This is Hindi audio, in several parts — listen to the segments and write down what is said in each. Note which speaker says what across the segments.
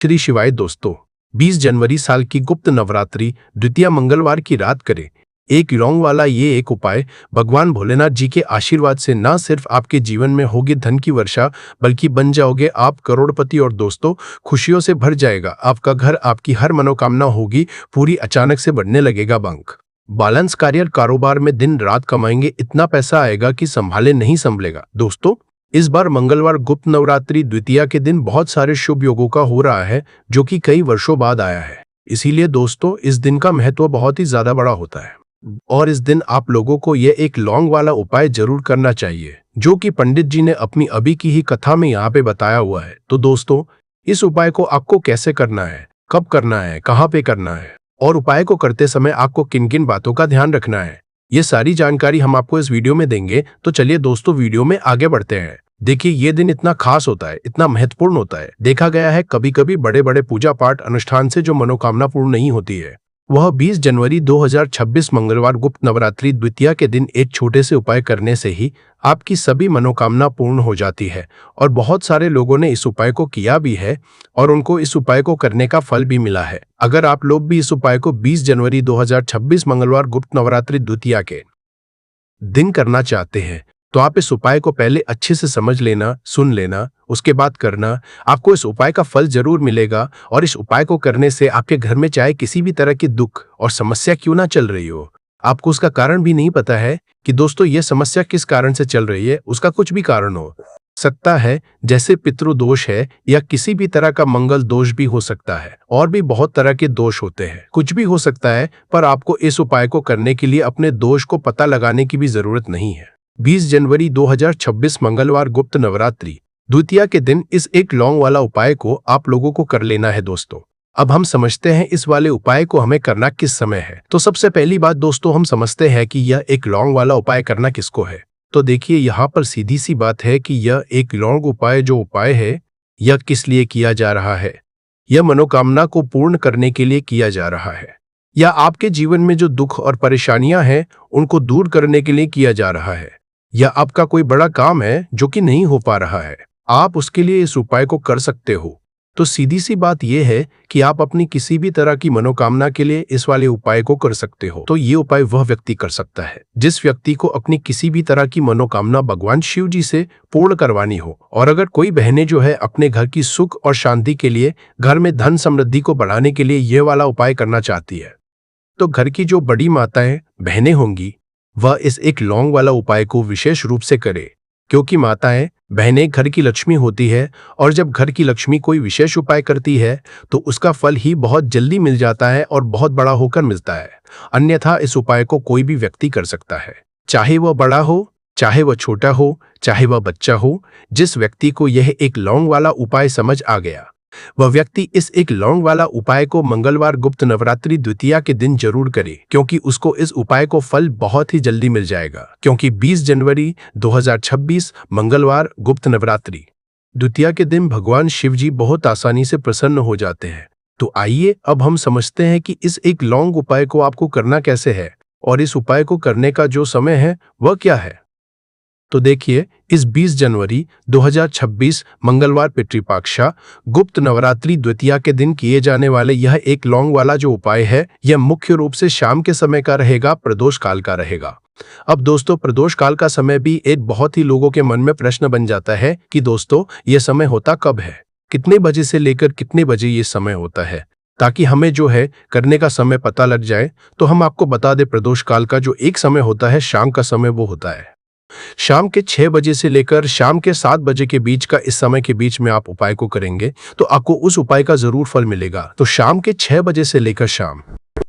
Speaker 1: श्री शिवाय दोस्तों, 20 जनवरी साल की गुप्त नवरात्रि द्वितीया मंगलवार की रात करें एक लौंग वाला ये एक उपाय। भगवान भोलेनाथ जी के आशीर्वाद से न सिर्फ आपके जीवन में होगी धन की वर्षा, बल्कि बन जाओगे आप करोड़पति। और दोस्तों, खुशियों से भर जाएगा आपका घर, आपकी हर मनोकामना होगी पूरी, अचानक से बढ़ने लगेगा बैंक बैलेंस, करियर कारोबार में दिन रात कमाएंगे, इतना पैसा आएगा कि संभाले नहीं संभलेगा। दोस्तों, इस बार मंगलवार गुप्त नवरात्रि द्वितीया के दिन बहुत सारे शुभ योगों का हो रहा है, जो कि कई वर्षों बाद आया है। इसीलिए दोस्तों, इस दिन का महत्व बहुत ही ज्यादा बड़ा होता है और इस दिन आप लोगों को यह एक लौंग वाला उपाय जरूर करना चाहिए, जो कि पंडित जी ने अपनी अभी की ही कथा में यहाँ पे बताया हुआ है। तो दोस्तों, इस उपाय को आपको कैसे करना है, कब करना है, कहाँ पे करना है और उपाय को करते समय आपको किन किन बातों का ध्यान रखना है, ये सारी जानकारी हम आपको इस वीडियो में देंगे। तो चलिए दोस्तों, वीडियो में आगे बढ़ते हैं। देखिए, ये दिन इतना खास होता है, इतना महत्वपूर्ण होता है। देखा गया है कभी कभी बड़े बड़े पूजा पाठ अनुष्ठान से जो मनोकामना पूर्ण नहीं होती है, वह 20 जनवरी 2026 मंगलवार गुप्त नवरात्रि द्वितीया के दिन एक छोटे से उपाय करने से ही आपकी सभी मनोकामना पूर्ण हो जाती है। और बहुत सारे लोगों ने इस उपाय को किया भी है और उनको इस उपाय को करने का फल भी मिला है। अगर आप लोग भी इस उपाय को 20 जनवरी 2026 मंगलवार गुप्त नवरात्रि द्वितीया के दिन करना चाहते हैं, तो आप इस उपाय को पहले अच्छे से समझ लेना, सुन लेना, उसके बाद करना। आपको इस उपाय का फल जरूर मिलेगा और इस उपाय को करने से आपके घर में चाहे किसी भी तरह की दुख और समस्या क्यों ना चल रही हो, आपको उसका कारण भी नहीं पता है कि दोस्तों ये समस्या किस कारण से चल रही है, उसका कुछ भी कारण हो सकता है, जैसे पितृदोष है या किसी भी तरह का मंगल दोष भी हो सकता है, और भी बहुत तरह के दोष होते हैं, कुछ भी हो सकता है। पर आपको इस उपाय को करने के लिए अपने दोष को पता लगाने की भी जरूरत नहीं है। 20 जनवरी 2026 मंगलवार गुप्त नवरात्रि द्वितीया के दिन इस एक लौंग वाला उपाय को आप लोगों को कर लेना है। दोस्तों, अब हम समझते हैं इस वाले उपाय को हमें करना किस समय है। तो सबसे पहली बात दोस्तों, हम समझते हैं कि यह एक लौंग वाला उपाय करना किसको है। तो देखिए, यहाँ पर सीधी सी बात है कि यह एक लौंग उपाय जो उपाय है, यह किस लिए किया जा रहा है। यह मनोकामना को पूर्ण करने के लिए किया जा रहा है, या आपके जीवन में जो दुख और परेशानियां हैं उनको दूर करने के लिए किया जा रहा है, या आपका कोई बड़ा काम है जो कि नहीं हो पा रहा है, आप उसके लिए इस उपाय को कर सकते हो। तो सीधी सी बात यह है कि आप अपनी किसी भी तरह की मनोकामना के लिए इस वाले उपाय को कर सकते हो। तो ये उपाय वह व्यक्ति कर सकता है जिस व्यक्ति को अपनी किसी भी तरह की मनोकामना भगवान शिव जी से पूर्ण करवानी हो। और अगर कोई बहनें जो है अपने घर की सुख और शांति के लिए, घर में धन समृद्धि को बढ़ाने के लिए ये वाला उपाय करना चाहती है, तो घर की जो बड़ी माताएं बहनें होंगी, वह इस एक लौंग वाला उपाय को विशेष रूप से करे, क्योंकि माताएं बहनें घर की लक्ष्मी होती है और जब घर की लक्ष्मी कोई विशेष उपाय करती है तो उसका फल ही बहुत जल्दी मिल जाता है और बहुत बड़ा होकर मिलता है। अन्यथा इस उपाय को कोई भी व्यक्ति कर सकता है, चाहे वह बड़ा हो, चाहे वह छोटा हो, चाहे वह बच्चा हो। जिस व्यक्ति को यह एक लौंग वाला उपाय समझ आ गया, वह व्यक्ति इस एक लौंग वाला उपाय को मंगलवार गुप्त नवरात्रि द्वितीया के दिन जरूर करे, क्योंकि उसको इस उपाय को फल बहुत ही जल्दी मिल जाएगा। क्योंकि 20 जनवरी 2026 मंगलवार गुप्त नवरात्रि द्वितीया के दिन भगवान शिव जी बहुत आसानी से प्रसन्न हो जाते हैं। तो आइए अब हम समझते हैं कि इस एक लौंग उपाय को आपको करना कैसे है और इस उपाय को करने का जो समय है वह क्या है। तो देखिए, इस 20 जनवरी 2026 मंगलवार पितृपक्षा गुप्त नवरात्रि द्वितीया के दिन किए जाने वाले यह एक लौंग वाला जो उपाय है, यह मुख्य रूप से शाम के समय का रहेगा, प्रदोष काल का रहेगा। अब दोस्तों, प्रदोष काल का समय भी एक बहुत ही लोगों के मन में प्रश्न बन जाता है कि दोस्तों यह समय होता कब है, कितने बजे से लेकर कितने बजे ये समय होता है, ताकि हमें जो है करने का समय पता लग जाए। तो हम आपको बता दें, प्रदोष काल का जो एक समय होता है शाम का समय, वो होता है शाम के 6 बजे से लेकर शाम के 7 बजे के बीच का। इस समय के बीच में आप उपाय को करेंगे तो आपको उस उपाय का जरूर फल मिलेगा। तो शाम के 6 बजे से लेकर शाम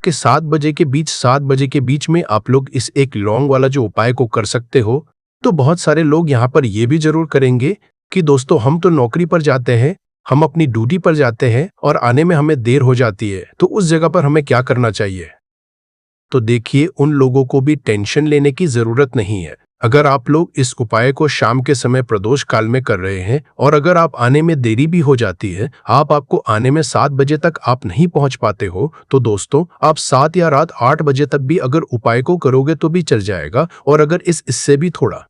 Speaker 1: के 7 बजे के बीच, 7 बजे के बीच में आप लोग इस एक लौंग वाला जो उपाय को कर सकते हो। तो बहुत सारे लोग यहाँ पर ये भी जरूर करेंगे कि दोस्तों हम तो नौकरी पर जाते हैं, हम अपनी ड्यूटी पर जाते हैं और आने में हमें देर हो जाती है, तो उस जगह पर हमें क्या करना चाहिए। तो देखिए, उन लोगों को भी टेंशन लेने की जरूरत नहीं है। अगर आप लोग इस उपाय को शाम के समय प्रदोष काल में कर रहे हैं और अगर आप आने में देरी भी हो जाती है, आपको आने में 7 बजे तक आप नहीं पहुंच पाते हो, तो दोस्तों आप 7 या रात 8 बजे तक भी अगर उपाय को करोगे तो भी चल जाएगा। और अगर इससे भी थोड़ा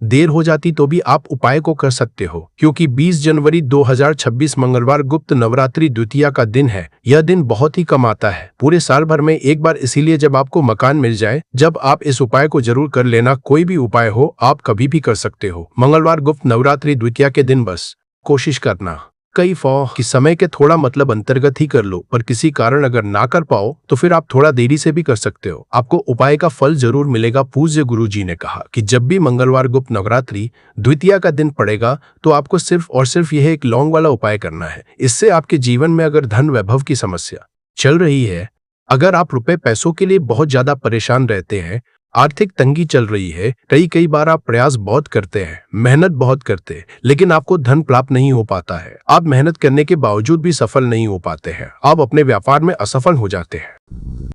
Speaker 1: देर हो जाती तो भी आप उपाय को कर सकते हो, क्योंकि 20 जनवरी 2026 मंगलवार गुप्त नवरात्रि द्वितीया का दिन है। यह दिन बहुत ही कम आता है, पूरे साल भर में एक बार, इसीलिए जब आपको मकान मिल जाए जब आप इस उपाय को जरूर कर लेना। कोई भी उपाय हो आप कभी भी कर सकते हो। मंगलवार गुप्त नवरात्रि द्वितीया के दिन बस कोशिश करना कई कि समय के थोड़ा मतलब अंतर्गत ही कर लो, पर किसी कारण अगर ना कर पाओ तो फिर आप थोड़ा देरी से भी कर सकते हो। आपको उपाय का फल जरूर मिलेगा। पूज्य गुरु जी ने कहा कि जब भी मंगलवार गुप्त नवरात्रि द्वितीया का दिन पड़ेगा तो आपको सिर्फ और सिर्फ यह एक लौंग वाला उपाय करना है। इससे आपके जीवन में अगर धन वैभव की समस्या चल रही है, अगर आप रुपए पैसों के लिए बहुत ज्यादा परेशान रहते हैं, आर्थिक तंगी चल रही है, कई बार आप प्रयास बहुत करते हैं, मेहनत बहुत करते हैं, लेकिन आपको धन प्राप्त नहीं हो पाता है। आप मेहनत करने के बावजूद भी सफल नहीं हो पाते हैं। आप अपने व्यापार में असफल हो जाते हैं,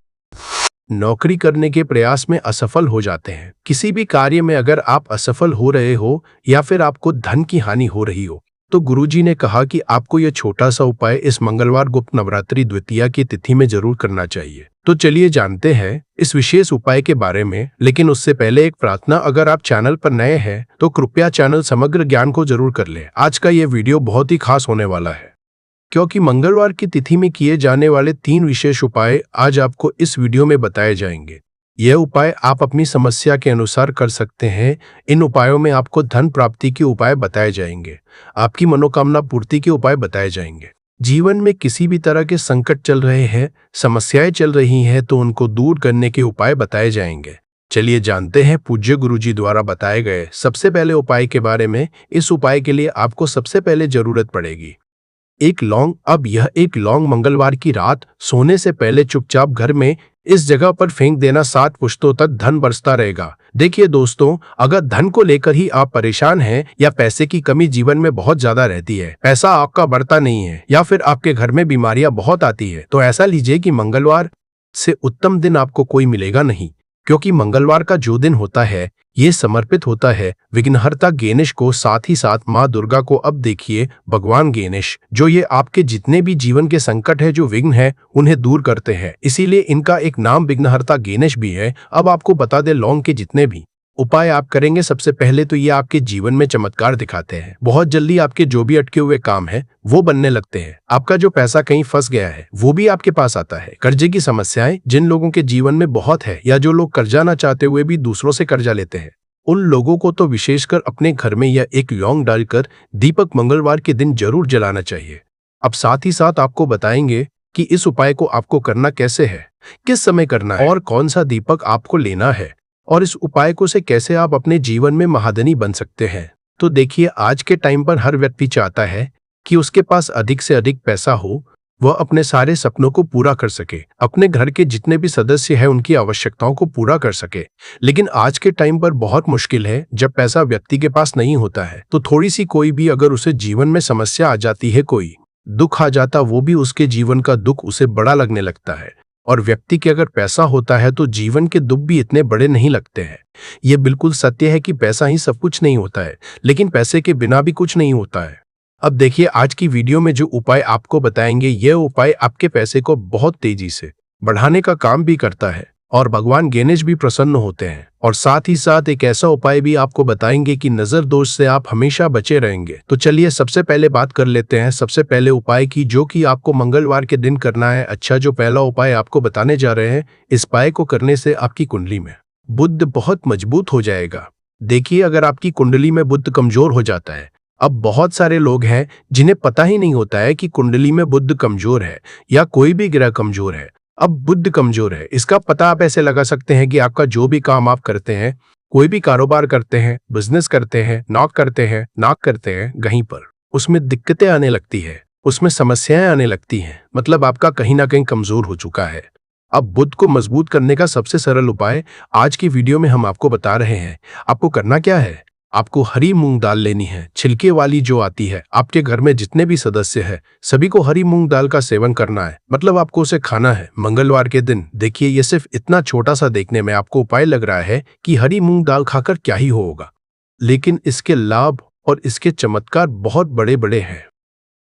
Speaker 1: नौकरी करने के प्रयास में असफल हो जाते हैं। किसी भी कार्य में अगर आप असफल हो रहे हो या फिर आपको धन की हानि हो रही हो, तो गुरुजी ने कहा कि आपको यह छोटा सा उपाय इस मंगलवार गुप्त नवरात्रि द्वितीया की तिथि में जरूर करना चाहिए। तो चलिए जानते हैं इस विशेष उपाय के बारे में, लेकिन उससे पहले एक प्रार्थना, अगर आप चैनल पर नए हैं तो कृपया चैनल समग्र ज्ञान को जरूर कर लें। आज का ये वीडियो बहुत ही खास होने वाला है, क्योंकि मंगलवार की तिथि में किए जाने वाले 3 विशेष उपाय आज आपको इस वीडियो में बताए जाएंगे। यह उपाय आप अपनी समस्या के अनुसार कर सकते हैं। इन उपायों में आपको धन प्राप्ति के उपाय बताए जाएंगे, आपकी मनोकामना पूर्ति के उपाय बताए जाएंगे। जीवन में किसी भी तरह के संकट चल रहे हैं, समस्याएं चल रही हैं, तो उनको दूर करने के उपाय बताए जाएंगे। चलिए जानते हैं पूज्य गुरुजी द्वारा बताए गए सबसे पहले उपाय के बारे में। इस उपाय के लिए आपको सबसे पहले जरूरत पड़ेगी एक लौंग। अब यह एक लौंग मंगलवार की रात सोने से पहले चुपचाप घर में इस जगह पर फेंक देना। 7 पुश्तों तक धन बरसता रहेगा। देखिए दोस्तों, अगर धन को लेकर ही आप परेशान हैं या पैसे की कमी जीवन में बहुत ज्यादा रहती है, पैसा आपका बढ़ता नहीं है, या फिर आपके घर में बीमारियां बहुत आती है, तो ऐसा लीजिए कि मंगलवार से उत्तम दिन आपको कोई मिलेगा नहीं, क्योंकि मंगलवार का जो दिन होता है ये समर्पित होता है विघ्नहर्ता गणेश को, साथ ही साथ माँ दुर्गा को। अब देखिए, भगवान गणेश जो ये आपके जितने भी जीवन के संकट है, जो विघ्न है, उन्हें दूर करते हैं, इसीलिए इनका एक नाम विघ्नहर्ता गणेश भी है। अब आपको बता दे, लौंग के जितने भी उपाय आप करेंगे, सबसे पहले तो ये आपके जीवन में चमत्कार दिखाते हैं। बहुत जल्दी आपके जो भी अटके हुए काम है वो बनने लगते हैं। आपका जो पैसा कहीं फंस गया है वो भी आपके पास आता है। कर्जे की समस्याएं जिन लोगों के जीवन में बहुत है, या जो लोग कर्जा ना चाहते हुए भी दूसरों से कर्जा लेते हैं, उन लोगों को तो विशेषकर अपने घर में यह एक लौंग डालकर दीपक मंगलवार के दिन जरूर जलाना चाहिए। अब साथ ही साथ आपको बताएंगे कि इस उपाय को आपको करना कैसे है, किस समय करना है, और कौन सा दीपक आपको लेना है, और इस उपाय को से कैसे आप अपने जीवन में महाधनी बन सकते हैं। तो देखिए, आज के टाइम पर हर व्यक्ति चाहता है कि उसके पास अधिक से अधिक पैसा हो, वह अपने सारे सपनों को पूरा कर सके, अपने घर के जितने भी सदस्य हैं उनकी आवश्यकताओं को पूरा कर सके। लेकिन आज के टाइम पर बहुत मुश्किल है, जब पैसा व्यक्ति के पास नहीं होता है तो थोड़ी सी कोई भी अगर उसे जीवन में समस्या आ जाती है, कोई दुख आ जाता, वो भी उसके जीवन का दुख उसे बड़ा लगने लगता है। और व्यक्ति के अगर पैसा होता है तो जीवन के दुख भी इतने बड़े नहीं लगते हैं। यह बिल्कुल सत्य है कि पैसा ही सब कुछ नहीं होता है, लेकिन पैसे के बिना भी कुछ नहीं होता है। अब देखिए, आज की वीडियो में जो उपाय आपको बताएंगे, यह उपाय आपके पैसे को बहुत तेजी से बढ़ाने का काम भी करता है, और भगवान गणेश भी प्रसन्न होते हैं। और साथ ही साथ एक ऐसा उपाय भी आपको बताएंगे कि नजर दोष से आप हमेशा बचे रहेंगे। तो चलिए सबसे पहले बात कर लेते हैं सबसे पहले उपाय की, जो कि आपको मंगलवार के दिन करना है। अच्छा, जो पहला उपाय आपको बताने जा रहे हैं, इस उपाय को करने से आपकी कुंडली में बुध बहुत मजबूत हो जाएगा। देखिए, अगर आपकी कुंडली में बुध कमजोर हो जाता है, अब बहुत सारे लोग हैं जिन्हें पता ही नहीं होता है कि कुंडली में बुध कमजोर है या कोई भी ग्रह कमजोर है। अब बुध कमजोर है, इसका पता आप ऐसे लगा सकते हैं कि आपका जो भी काम आप करते हैं, कोई भी कारोबार करते हैं, बिजनेस करते हैं, नौक करते हैं, कहीं पर उसमें दिक्कतें आने लगती है, उसमें समस्याएं आने लगती हैं, मतलब आपका कहीं ना कहीं कमजोर हो चुका है। अब बुध को मजबूत करने का सबसे सरल उपाय आज की वीडियो में हम आपको बता रहे हैं। आपको करना क्या है, आपको हरी मूंग दाल लेनी है, छिलके वाली जो आती है। आपके घर में जितने भी सदस्य हैं सभी को हरी मूंग दाल का सेवन करना है, मतलब आपको उसे खाना है मंगलवार के दिन। देखिए, ये सिर्फ इतना छोटा सा देखने में आपको उपाय लग रहा है कि हरी मूंग दाल खाकर क्या ही होगा, लेकिन इसके लाभ और इसके चमत्कार बहुत बड़े बड़े हैं।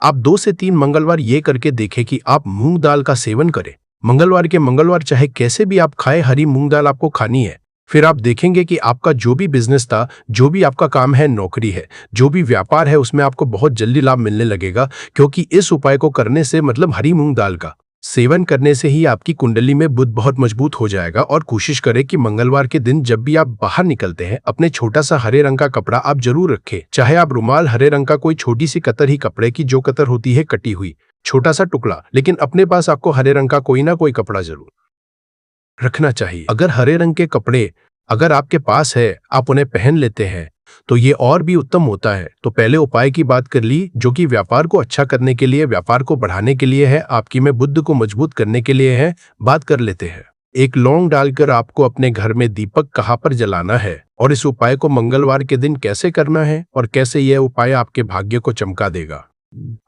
Speaker 1: आप 2 से 3 मंगलवार ये करके देखें कि आप मूंग दाल का सेवन करें। मंगलवार के मंगलवार चाहे कैसे भी आप खाएं, हरी मूंग दाल आपको खानी है। फिर आप देखेंगे कि आपका जो भी बिजनेस था, जो भी आपका काम है, नौकरी है, जो भी व्यापार है, उसमें आपको बहुत जल्दी लाभ मिलने लगेगा, क्योंकि इस उपाय को करने से मतलब हरी मूंग दाल का सेवन करने से ही आपकी कुंडली में बुध बहुत मजबूत हो जाएगा। और कोशिश करें कि मंगलवार के दिन जब भी आप बाहर निकलते हैं, अपने छोटा सा हरे रंग का कपड़ा आप जरूर रखें। चाहे आप रुमाल, हरे रंग का कोई छोटी सी कतर ही, कपड़े की जो कतर होती है कटी हुई, छोटा सा टुकड़ा, लेकिन अपने पास आपको हरे रंग का कोई ना कोई कपड़ा जरूर रखना चाहिए। अगर हरे रंग के कपड़े अगर आपके पास है, आप उन्हें पहन लेते हैं, तो ये और भी उत्तम होता है। तो पहले उपाय की बात कर ली, जो कि व्यापार को अच्छा करने के लिए, व्यापार को बढ़ाने के लिए है, आपकी में बुद्ध को मजबूत करने के लिए है। बात कर लेते हैं। एक लौंग डालकर आपको अपने घर में दीपक कहाँ पर जलाना है और इस उपाय को मंगलवार के दिन कैसे करना है और कैसे यह उपाय आपके भाग्य को चमका देगा,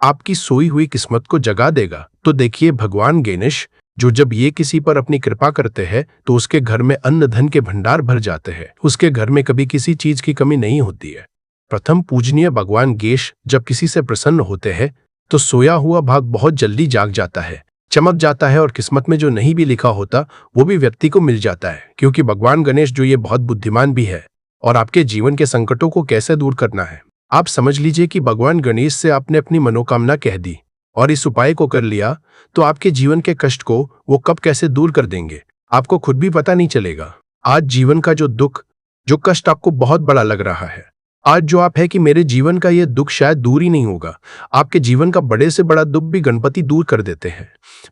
Speaker 1: आपकी सोई हुई किस्मत को जगा देगा। तो देखिए, भगवान गणेश जो जब ये किसी पर अपनी कृपा करते हैं तो उसके घर में अन्न धन के भंडार भर जाते हैं, उसके घर में कभी किसी चीज की कमी नहीं होती है। प्रथम पूजनीय भगवान गणेश जब किसी से प्रसन्न होते हैं तो सोया हुआ भाग बहुत जल्दी जाग जाता है, चमक जाता है और किस्मत में जो नहीं भी लिखा होता वो भी व्यक्ति को मिल जाता है। क्योंकि भगवान गणेश जो ये बहुत बुद्धिमान भी है और आपके जीवन के संकटों को कैसे दूर करना है, आप समझ लीजिए कि भगवान गणेश से आपने अपनी मनोकामना कह दी और इस उपाय को कर लिया तो आपके जीवन के कष्ट को वो कब कैसे दूर कर देंगे, आपको खुद भी पता नहीं चलेगा। आज जीवन का जो दुख, जो कष्ट आपको बहुत बड़ा लग रहा है, आज जो आप है कि मेरे जीवन का ये दुख शायद दूर ही नहीं होगा, आपके जीवन का बड़े से बड़ा दुख भी गणपति दूर कर देते हैं,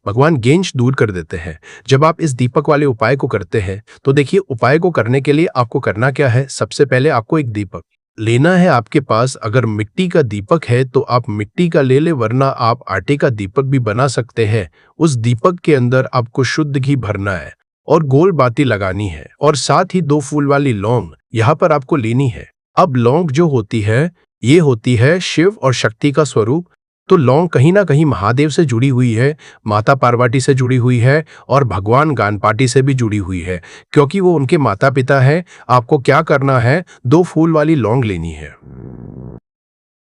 Speaker 1: भगवान गणेश दूर कर देते हैं जब आप इस दीपक वाले उपाय को करते हैं। तो देखिए, उपाय को करने के लिए आपको करना क्या है। सबसे पहले आपको एक दीपक लेना है। आपके पास अगर मिट्टी का दीपक है तो आप मिट्टी का ले ले, वरना आप आटे का दीपक भी बना सकते हैं। उस दीपक के अंदर आपको शुद्ध घी भरना है और गोल बाती लगानी है और साथ ही 2 फूल वाली लौंग यहाँ पर आपको लेनी है। अब लौंग जो होती है, ये होती है शिव और शक्ति का स्वरूप। तो लौंग कहीं ना कहीं महादेव से जुड़ी हुई है, माता पार्वती से जुड़ी हुई है और भगवान गणपति से भी जुड़ी हुई है, क्योंकि वो उनके माता पिता हैं। आपको क्या करना है, 2 फूल वाली लौंग लेनी है।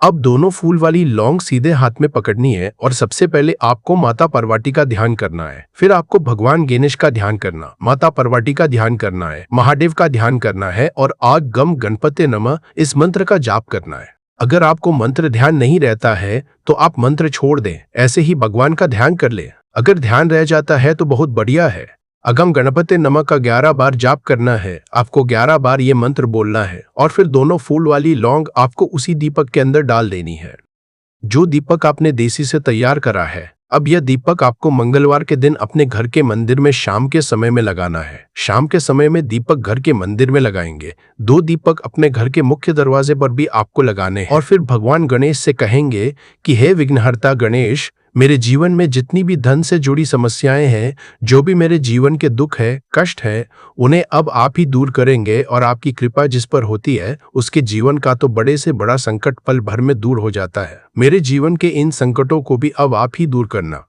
Speaker 1: अब दोनों फूल वाली लौंग सीधे हाथ में पकड़नी है और सबसे पहले आपको माता पार्वती का ध्यान करना है, फिर आपको भगवान गणेश का ध्यान करना, माता पार्वती का ध्यान करना है, महादेव का ध्यान करना है और आग गम गणपते नमः इस मंत्र का जाप करना है। अगर आपको मंत्र ध्यान नहीं रहता है तो आप मंत्र छोड़ दें, ऐसे ही भगवान का ध्यान कर ले। अगर ध्यान रह जाता है तो बहुत बढ़िया है। अगम गणपति नमः का 11 बार जाप करना है, आपको 11 बार ये मंत्र बोलना है और फिर दोनों फूल वाली लौंग आपको उसी दीपक के अंदर डाल देनी है, जो दीपक आपने देसी से तैयार करा है। अब यह दीपक आपको मंगलवार के दिन अपने घर के मंदिर में शाम के समय में लगाना है। शाम के समय में दीपक घर के मंदिर में लगाएंगे। 2 दीपक अपने घर के मुख्य दरवाजे पर भी आपको लगाने हैं और फिर भगवान गणेश से कहेंगे कि हे विघ्नहर्ता गणेश, मेरे जीवन में जितनी भी धन से जुड़ी समस्याएं हैं, जो भी मेरे जीवन के दुख है, कष्ट है, उन्हें अब आप ही दूर करेंगे और आपकी कृपा जिस पर होती है उसके जीवन का तो बड़े से बड़ा संकट पल भर में दूर हो जाता है। मेरे जीवन के इन संकटों को भी अब आप ही दूर करना।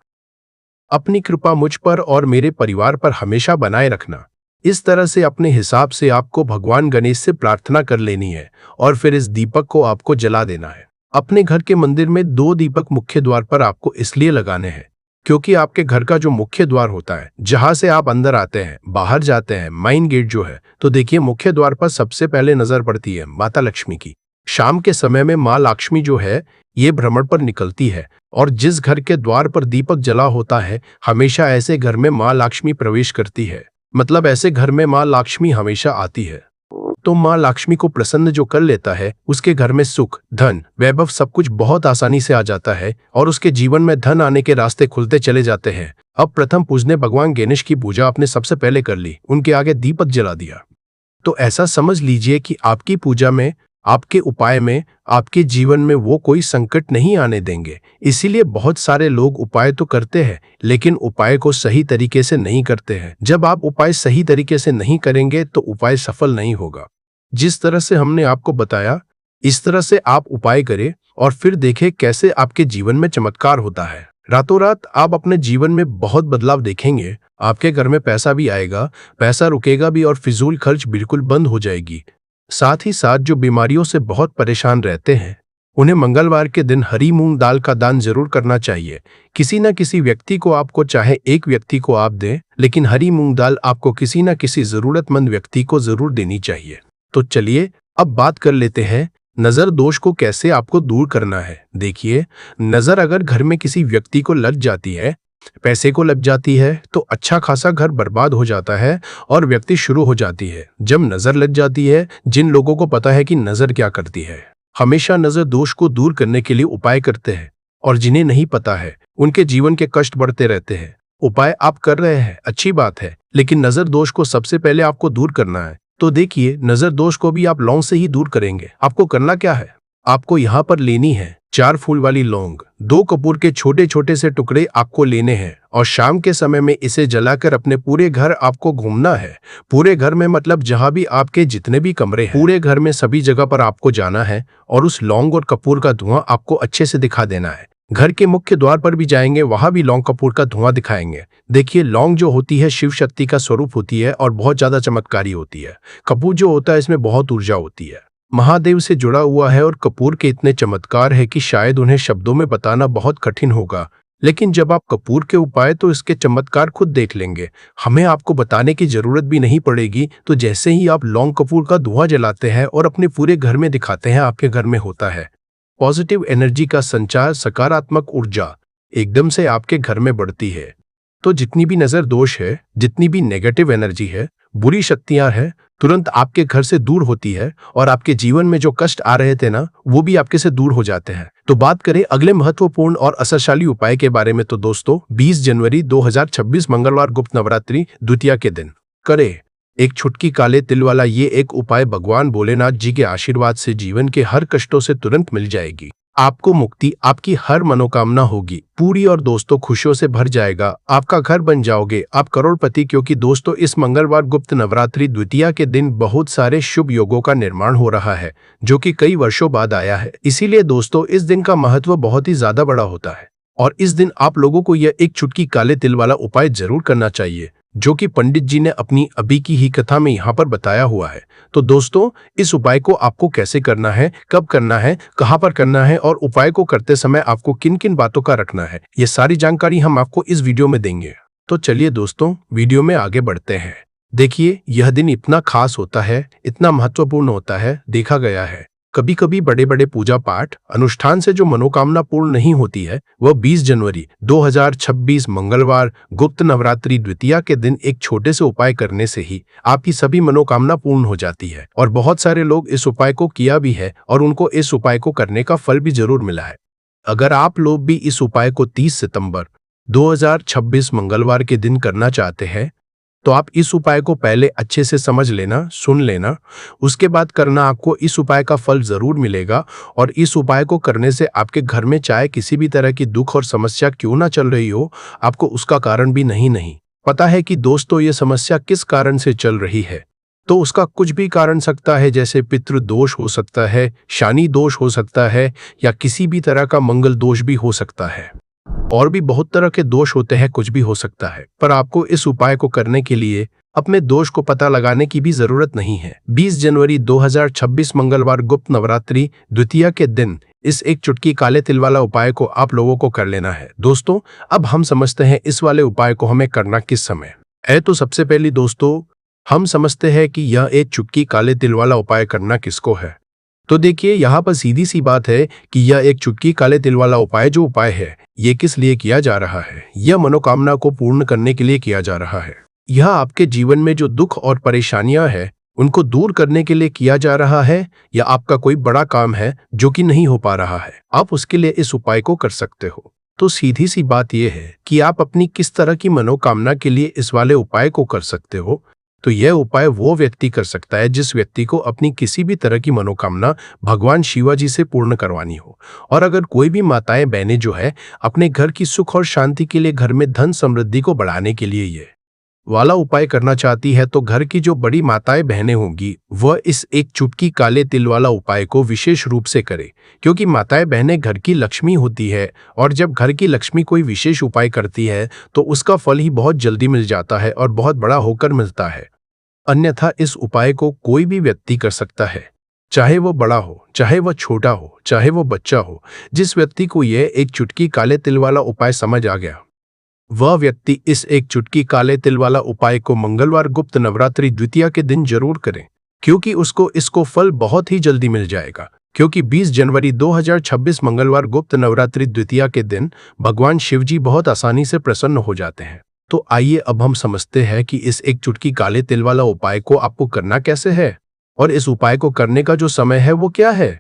Speaker 1: अपनी कृपा मुझ पर और मेरे परिवार पर हमेशा बनाए रखना। इस तरह से अपने हिसाब से आपको भगवान गणेश से प्रार्थना कर लेनी है और फिर इस दीपक को आपको जला देना है। अपने घर के मंदिर में 2 दीपक मुख्य द्वार पर आपको इसलिए लगाने हैं क्योंकि आपके घर का जो मुख्य द्वार होता है, जहां से आप अंदर आते हैं, बाहर जाते हैं, मेन गेट जो है, तो देखिए मुख्य द्वार पर सबसे पहले नजर पड़ती है माता लक्ष्मी की। शाम के समय में माँ लक्ष्मी जो है ये भ्रमण पर निकलती है और जिस घर के द्वार पर दीपक जला होता है, हमेशा ऐसे घर में माँ लक्ष्मी प्रवेश करती है, मतलब ऐसे घर में माँ लक्ष्मी हमेशा आती है। तो माँ लक्ष्मी को प्रसन्न जो कर लेता है, उसके घर में सुख, धन, वैभव सब कुछ बहुत आसानी से आ जाता है और उसके जीवन में धन आने के रास्ते खुलते चले जाते हैं। अब प्रथम पूजने भगवान गणेश की पूजा आपने सबसे पहले कर ली, उनके आगे दीपक जला दिया। तो ऐसा समझ लीजिए कि आपकी पूजा में, आपके उपाय में, आपके जीवन में वो कोई संकट नहीं आने देंगे। इसीलिए बहुत सारे लोग उपाय तो करते हैं लेकिन उपाय को सही तरीके से नहीं करते हैं। जब आप उपाय सही तरीके से नहीं करेंगे तो उपाय सफल नहीं होगा। जिस तरह से हमने आपको बताया, इस तरह से आप उपाय करें और फिर देखें कैसे आपके जीवन में चमत्कार होता है। रातों रात आप अपने जीवन में बहुत बदलाव देखेंगे। आपके घर में पैसा भी आएगा, पैसा रुकेगा भी और फिजूल खर्च बिल्कुल बंद हो जाएगी। साथ ही साथ जो बीमारियों से बहुत परेशान रहते हैं, उन्हें मंगलवार के दिन हरी मूंग दाल का दान जरूर करना चाहिए। किसी न किसी व्यक्ति को आपको, चाहे एक व्यक्ति को आप दें, लेकिन हरी मूंग दाल आपको किसी न किसी जरूरतमंद व्यक्ति को जरूर देनी चाहिए। तो चलिए अब बात कर लेते हैं नजर दोष को कैसे आपको दूर करना है। देखिए, नजर अगर घर में किसी व्यक्ति को लग जाती है, पैसे को लग जाती है, तो अच्छा खासा घर बर्बाद हो जाता है और व्यक्ति शुरू हो जाती है। जब नजर लग जाती है, जिन लोगों को पता है कि नजर क्या करती है, हमेशा नजर दोष को दूर करने के लिए उपाय करते हैं, और जिन्हें नहीं पता है उनके जीवन के कष्ट बढ़ते रहते हैं। उपाय आप कर रहे हैं, अच्छी बात है, लेकिन नजर दोष को सबसे पहले आपको दूर करना है। तो देखिए, नजर दोष को भी आप लौंग से ही दूर करेंगे। आपको करना क्या है, आपको यहाँ पर लेनी है 4 फूल वाली लौंग, 2 कपूर के छोटे छोटे से टुकड़े आपको लेने हैं, और शाम के समय में इसे जलाकर अपने पूरे घर आपको घूमना है। पूरे घर में मतलब जहाँ भी आपके जितने भी कमरे हैं, पूरे घर में सभी जगह पर आपको जाना है और उस लौंग और कपूर का धुआं आपको अच्छे से दिखा देना है। घर के मुख्य द्वार पर भी जाएंगे, वहां भी लौंग कपूर का धुआं दिखाएंगे। देखिए, लौंग जो होती है शिव शक्ति का स्वरूप होती है और बहुत ज्यादा चमत्कारी होती है। कपूर जो होता है इसमें बहुत ऊर्जा होती है, महादेव से जुड़ा हुआ है, और कपूर के इतने चमत्कार है कि शायद उन्हें शब्दों में बताना बहुत कठिन होगा। लेकिन जब आप कपूर के उपाय तो इसके चमत्कार खुद देख लेंगे, हमें आपको बताने की जरूरत भी नहीं पड़ेगी। तो जैसे ही आप लौंग कपूर का धुआं जलाते हैं और अपने पूरे घर में दिखाते हैं, आपके घर में होता है पॉजिटिव एनर्जी का संचार, सकारात्मक ऊर्जा एकदम से आपके घर में बढ़ती है। तो जितनी भी नजर दोष है, जितनी भी नेगेटिव एनर्जी है, बुरी शक्तियां हैं, तुरंत आपके घर से दूर होती है, और आपके जीवन में जो कष्ट आ रहे थे ना, वो भी आपके से दूर हो जाते हैं। तो बात करें अगले महत्वपूर्ण और असरशाली उपाय के बारे में, तो दोस्तों 20 जनवरी 2026 मंगलवार गुप्त नवरात्रि द्वितीया के दिन करें एक छुटकी काले तिल वाला ये एक उपाय भगवान भोलेनाथ जी के आशीर्वाद से जीवन के हर कष्टों से तुरंत मिल जाएगी। आपको मुक्ति, आपकी हर मनोकामना होगी पूरी, और दोस्तों खुशियों से भर जाएगा, आपका घर बन जाओगे, आप करोड़पति। क्योंकि दोस्तों इस मंगलवार गुप्त नवरात्रि द्वितीया के दिन बहुत सारे शुभ योगों का निर्माण हो रहा है, जो कि कई वर्षों बाद आया है। इसीलिए दोस्तों इस दिन का महत्व बहुत ही ज्यादा बड़ा होता है, और इस दिन आप लोगों को यह एक चुटकी काले तिल वाला उपाय जरूर करना चाहिए, जो कि पंडित जी ने अपनी अभी की ही कथा में यहाँ पर बताया हुआ है। तो दोस्तों इस उपाय को आपको कैसे करना है, कब करना है, कहाँ पर करना है, और उपाय को करते समय आपको किन किन बातों का रखना है, ये सारी जानकारी हम आपको इस वीडियो में देंगे। तो चलिए दोस्तों वीडियो में आगे बढ़ते हैं। देखिए, यह दिन इतना खास होता है, इतना महत्वपूर्ण होता है, देखा गया है कभी कभी बड़े बड़े पूजा पाठ अनुष्ठान से जो मनोकामना पूर्ण नहीं होती है, वह 20 जनवरी 2026 मंगलवार गुप्त नवरात्रि द्वितीया के दिन एक छोटे से उपाय करने से ही आपकी सभी मनोकामना पूर्ण हो जाती है। और बहुत सारे लोग इस उपाय को किया भी है और उनको इस उपाय को करने का फल भी जरूर मिला है। अगर आप लोग भी इस उपाय को 30 सितंबर 2026 मंगलवार के दिन करना चाहते हैं, तो आप इस उपाय को पहले अच्छे से समझ लेना, सुन लेना, उसके बाद करना, आपको इस उपाय का फल जरूर मिलेगा। और इस उपाय को करने से आपके घर में चाहे किसी भी तरह की दुख और समस्या क्यों ना चल रही हो, आपको उसका कारण भी नहीं पता है कि दोस्तों ये समस्या किस कारण से चल रही है। तो उसका कुछ भी कारण सकता है, जैसे पितृ दोष हो सकता है, शनि दोष हो सकता है, या किसी भी तरह का मंगल दोष भी हो सकता है, और भी बहुत तरह के दोष होते हैं, कुछ भी हो सकता है। पर आपको इस उपाय को करने के लिए अपने दोष को पता लगाने की भी जरूरत नहीं है। 20 जनवरी 2026 मंगलवार गुप्त नवरात्रि द्वितीया के दिन इस एक चुटकी काले तिल वाला उपाय को आप लोगों को कर लेना है। दोस्तों अब हम समझते हैं इस वाले उपाय को हमें करना किस समय है। तो सबसे पहले दोस्तों हम समझते हैं कि यह एक चुटकी काले तिल वाला उपाय करना किसको है। तो देखिए, यहाँ पर सीधी सी बात है कि यह एक चुटकी काले तिल वाला उपाय जो उपाय है, ये किस लिए किया जा रहा है। यह मनोकामना को पूर्ण करने के लिए किया जा रहा है। यह आपके जीवन में जो दुख और परेशानियां हैं उनको दूर करने के लिए किया जा रहा है, या आपका कोई बड़ा काम है जो कि नहीं हो पा रहा है, आप उसके लिए इस उपाय को कर सकते हो। तो सीधी सी बात यह है कि आप अपनी किस तरह की मनोकामना के लिए इस वाले उपाय को कर सकते हो। तो यह उपाय वो व्यक्ति कर सकता है जिस व्यक्ति को अपनी किसी भी तरह की मनोकामना भगवान शिवाजी से पूर्ण करवानी हो। और अगर कोई भी माताएं बहनें जो है अपने घर की सुख और शांति के लिए, घर में धन समृद्धि को बढ़ाने के लिए ये वाला उपाय करना चाहती है, तो घर की जो बड़ी माताएं बहनें होंगी वह इस एक चुटकी काले तिल वाला उपाय को विशेष रूप से करे, क्योंकि माताएं बहनें घर की लक्ष्मी होती है, और जब घर की लक्ष्मी कोई विशेष उपाय करती है तो उसका फल ही बहुत जल्दी मिल जाता है और बहुत बड़ा होकर मिलता है। अन्यथा इस उपाय को कोई भी व्यक्ति कर सकता है। चाहे वो बड़ा हो, चाहे वो छोटा हो, चाहे वो बच्चा हो, जिस व्यक्ति को यह एक चुटकी काले तिल वाला उपाय समझ आ गया, वह व्यक्ति इस एक चुटकी काले तिल वाला उपाय को मंगलवार गुप्त नवरात्रि द्वितीया के दिन जरूर करें, क्योंकि उसको इसको फल बहुत ही जल्दी मिल जाएगा। क्योंकि 20 जनवरी 2026 मंगलवार गुप्त नवरात्रि द्वितीया के दिन भगवान शिव जी बहुत आसानी से प्रसन्न हो जाते हैं। तो आइए अब हम समझते हैं कि इस एक चुटकी काले तिल वाला उपाय को आपको करना कैसे है और इस उपाय को करने का जो समय है वो क्या है।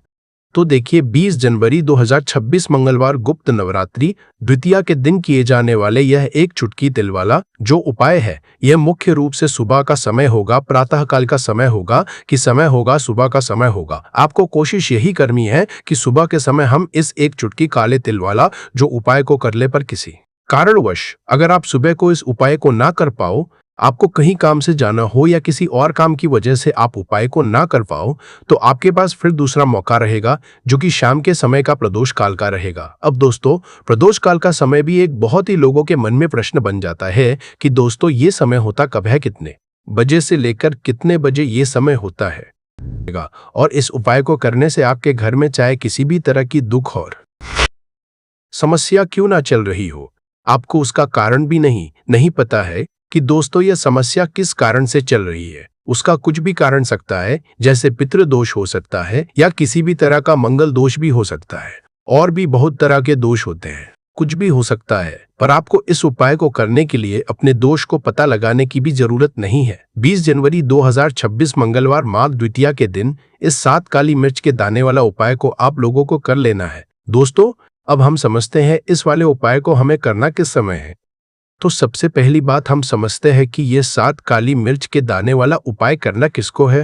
Speaker 1: तो देखिए, 20 जनवरी 2026 मंगलवार गुप्त नवरात्रि द्वितीया के दिन किए जाने वाले यह एक चुटकी तिल वाला जो उपाय है, यह मुख्य रूप से सुबह का समय होगा, प्रातःकाल का समय होगा कि समय होगा, सुबह का समय होगा। आपको कोशिश यही करनी है कि सुबह के समय हम इस एक चुटकी काले तिल वाला जो उपाय को कर ले, पर किसी कारणवश अगर आप सुबह को इस उपाय को ना कर पाओ, आपको कहीं काम से जाना हो या किसी और काम की वजह से आप उपाय को ना कर पाओ, तो आपके पास फिर दूसरा मौका रहेगा जो कि शाम के समय का प्रदोष काल का रहेगा। अब दोस्तों, प्रदोष काल का समय भी एक बहुत ही लोगों के मन में प्रश्न बन जाता है कि दोस्तों ये समय होता कब है, कितने बजे से लेकर कितने बजे ये समय होता है। और इस उपाय को करने से आपके घर में चाहे किसी भी तरह की दुख और समस्या क्यों ना चल रही हो, आपको उसका कारण भी नहीं पता है कि दोस्तों यह समस्या किस कारण से चल रही है। उसका कुछ भी कारण सकता है, जैसे पितृदोष हो सकता है या किसी भी तरह का मंगल दोष भी हो सकता है, और भी बहुत तरह के दोष होते हैं, कुछ भी हो सकता है। पर आपको इस उपाय को करने के लिए अपने दोष को पता लगाने की भी जरूरत नहीं है। 20 जनवरी 2026 मंगलवार माघ द्वितीया के दिन इस 7 काली मिर्च के दाने वाला उपाय को आप लोगों को कर लेना है। दोस्तों, अब हम समझते हैं इस वाले उपाय को हमें करना किस समय है। तो सबसे पहली बात हम समझते हैं कि ये 7 काली मिर्च के दाने वाला उपाय करना किसको है।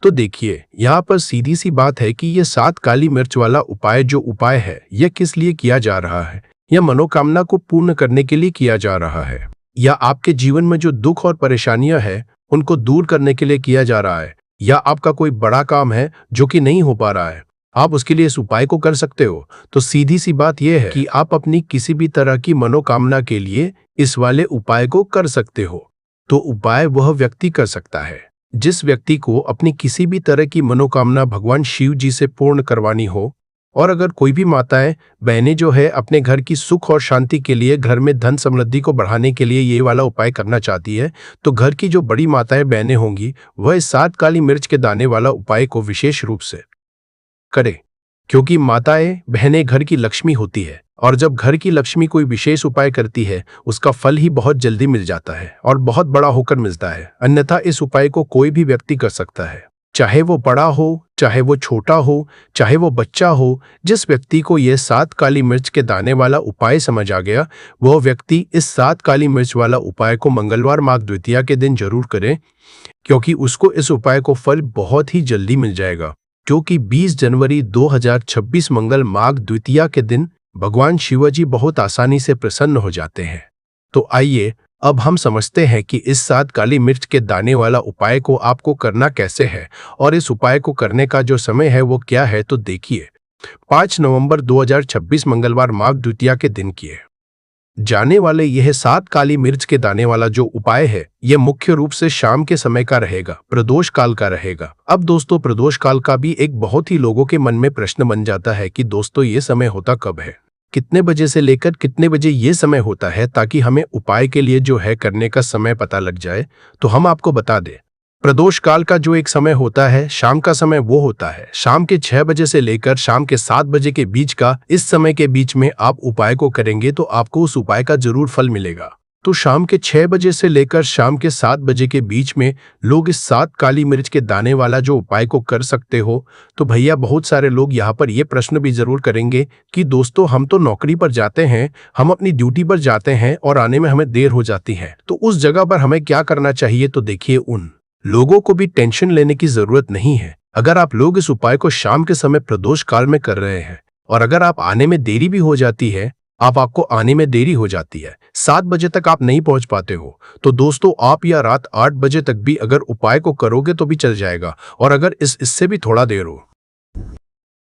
Speaker 1: तो देखिए, यहाँ पर सीधी सी बात है कि ये 7 काली मिर्च वाला उपाय जो उपाय है, यह किस लिए किया जा रहा है। यह मनोकामना को पूर्ण करने के लिए किया जा रहा है, या आपके जीवन में जो दुख और परेशानियां हैं उनको दूर करने के लिए किया जा रहा है, या आपका कोई बड़ा काम है जो कि नहीं हो पा रहा है, आप उसके लिए इस उपाय को कर सकते हो। तो सीधी सी बात यह है कि आप अपनी किसी भी तरह की मनोकामना के लिए इस वाले उपाय को कर सकते हो। तो उपाय वह व्यक्ति कर सकता है जिस व्यक्ति को अपनी किसी भी तरह की मनोकामना भगवान शिव जी से पूर्ण करवानी हो। और अगर कोई भी माताएं बहनें जो है अपने घर की सुख और शांति के लिए, घर में धन समृद्धि को बढ़ाने के लिए ये वाला उपाय करना चाहती है, तो घर की जो बड़ी माताएं बहनें होंगी वह इस 7 काली मिर्च के दाने वाला उपाय को विशेष रूप से करे, क्योंकि माताएं बहनें घर की लक्ष्मी होती है, और जब घर की लक्ष्मी कोई विशेष उपाय करती है उसका फल ही बहुत जल्दी मिल जाता है और बहुत बड़ा होकर मिलता है। अन्यथा इस उपाय को कोई भी व्यक्ति कर सकता है, चाहे वो बड़ा हो, चाहे वो छोटा हो, चाहे वो बच्चा हो। जिस व्यक्ति को यह 7 काली मिर्च के दाने वाला उपाय समझ आ गया, वह व्यक्ति इस 7 काली मिर्च वाला उपाय को मंगलवार माघ द्वितीया के दिन जरूर करे, क्योंकि उसको इस उपाय को फल बहुत ही जल्दी मिल जाएगा। क्योंकि 20 जनवरी 2026 मंगल माघ द्वितीया के दिन भगवान शिवजी बहुत आसानी से प्रसन्न हो जाते हैं। तो आइए अब हम समझते हैं कि इस 7 काली मिर्च के दाने वाला उपाय को आपको करना कैसे है और इस उपाय को करने का जो समय है वो क्या है। तो देखिए, 5 नवंबर 2026 मंगलवार माघ द्वितीया के दिन किए जाने वाले यह 7 काली मिर्च के दाने वाला जो उपाय है, यह मुख्य रूप से शाम के समय का रहेगा, प्रदोष काल का रहेगा। अब दोस्तों, प्रदोष काल का भी एक बहुत ही लोगों के मन में प्रश्न बन जाता है कि दोस्तों ये समय होता कब है, कितने बजे से लेकर कितने बजे ये समय होता है, ताकि हमें उपाय के लिए जो है करने का समय पता लग जाए। तो हम आपको बता दें, प्रदोष काल का जो एक समय होता है, शाम का समय, वो होता है शाम के 6 बजे से लेकर शाम के 7 बजे के बीच का। इस समय के बीच में आप उपाय को करेंगे तो आपको उस उपाय का जरूर फल मिलेगा। तो शाम के 6 बजे से लेकर शाम के 7 बजे के बीच में लोग इस 7 काली मिर्च के दाने वाला जो उपाय को कर सकते हो। तो भैया, बहुत सारे लोग यहाँ पर ये प्रश्न भी जरूर करेंगे कि दोस्तों हम तो नौकरी पर जाते हैं, हम अपनी ड्यूटी पर जाते हैं और आने में हमें देर हो जाती है, तो उस जगह पर हमें क्या करना चाहिए। तो देखिए, उन लोगों को भी टेंशन लेने की जरूरत नहीं है। अगर आप लोग इस उपाय को शाम के समय प्रदोष काल में कर रहे हैं और अगर आप आने में देरी भी हो जाती है, आपको आने में देरी हो जाती है, 7 बजे तक आप नहीं पहुंच पाते हो, तो दोस्तों आप या रात 8 बजे तक भी अगर उपाय को करोगे तो भी चल जाएगा। और अगर इससे भी थोड़ा देर हो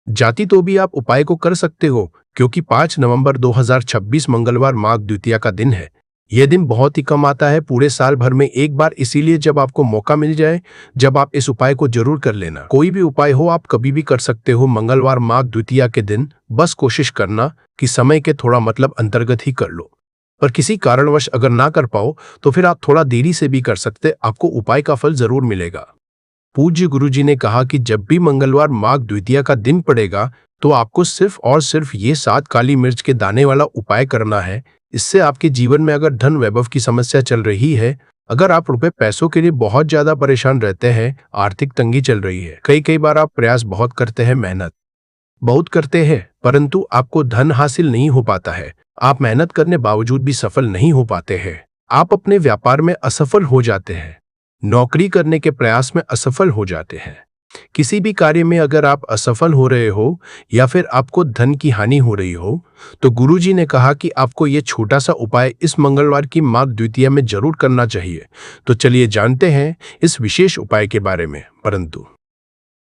Speaker 1: जाती तो भी आप उपाय को कर सकते हो, क्योंकि 5 नवंबर 2026 मंगलवार माघ द्वितीया का दिन है। यह दिन बहुत ही कम आता है, पूरे साल भर में एक बार, इसीलिए जब आपको मौका मिल जाए जब आप इस उपाय को जरूर कर लेना। कोई भी उपाय हो आप कभी भी कर सकते हो, मंगलवार माघ द्वितीया के दिन। बस कोशिश करना कि समय के थोड़ा मतलब अंतर्गत ही कर लो, पर किसी कारणवश अगर ना कर पाओ तो फिर आप थोड़ा देरी से भी कर सकते, आपको उपाय का फल जरूर मिलेगा। पूज्य गुरुजी ने कहा कि जब भी मंगलवार माघ द्वितीया का दिन पड़ेगा तो आपको सिर्फ और सिर्फ ये 7 काली मिर्च के दाने वाला उपाय करना है। इससे आपके जीवन में अगर धन वैभव की समस्या चल रही है, अगर आप रुपए पैसों के लिए बहुत ज्यादा परेशान रहते हैं, आर्थिक तंगी चल रही है, कई बार आप प्रयास बहुत करते हैं, मेहनत बहुत करते हैं, परंतु आपको धन हासिल नहीं हो पाता है, आप मेहनत करने बावजूद भी सफल नहीं हो पाते हैं, आप अपने व्यापार में असफल हो जाते हैं, नौकरी करने के प्रयास में असफल हो जाते हैं, किसी भी कार्य में अगर आप असफल हो रहे हो या फिर आपको धन की हानि हो रही हो, तो गुरुजी ने कहा कि आपको ये छोटा सा उपाय इस मंगलवार की माघ द्वितीया में जरूर करना चाहिए। तो चलिए जानते हैं इस विशेष उपाय के बारे में, परंतु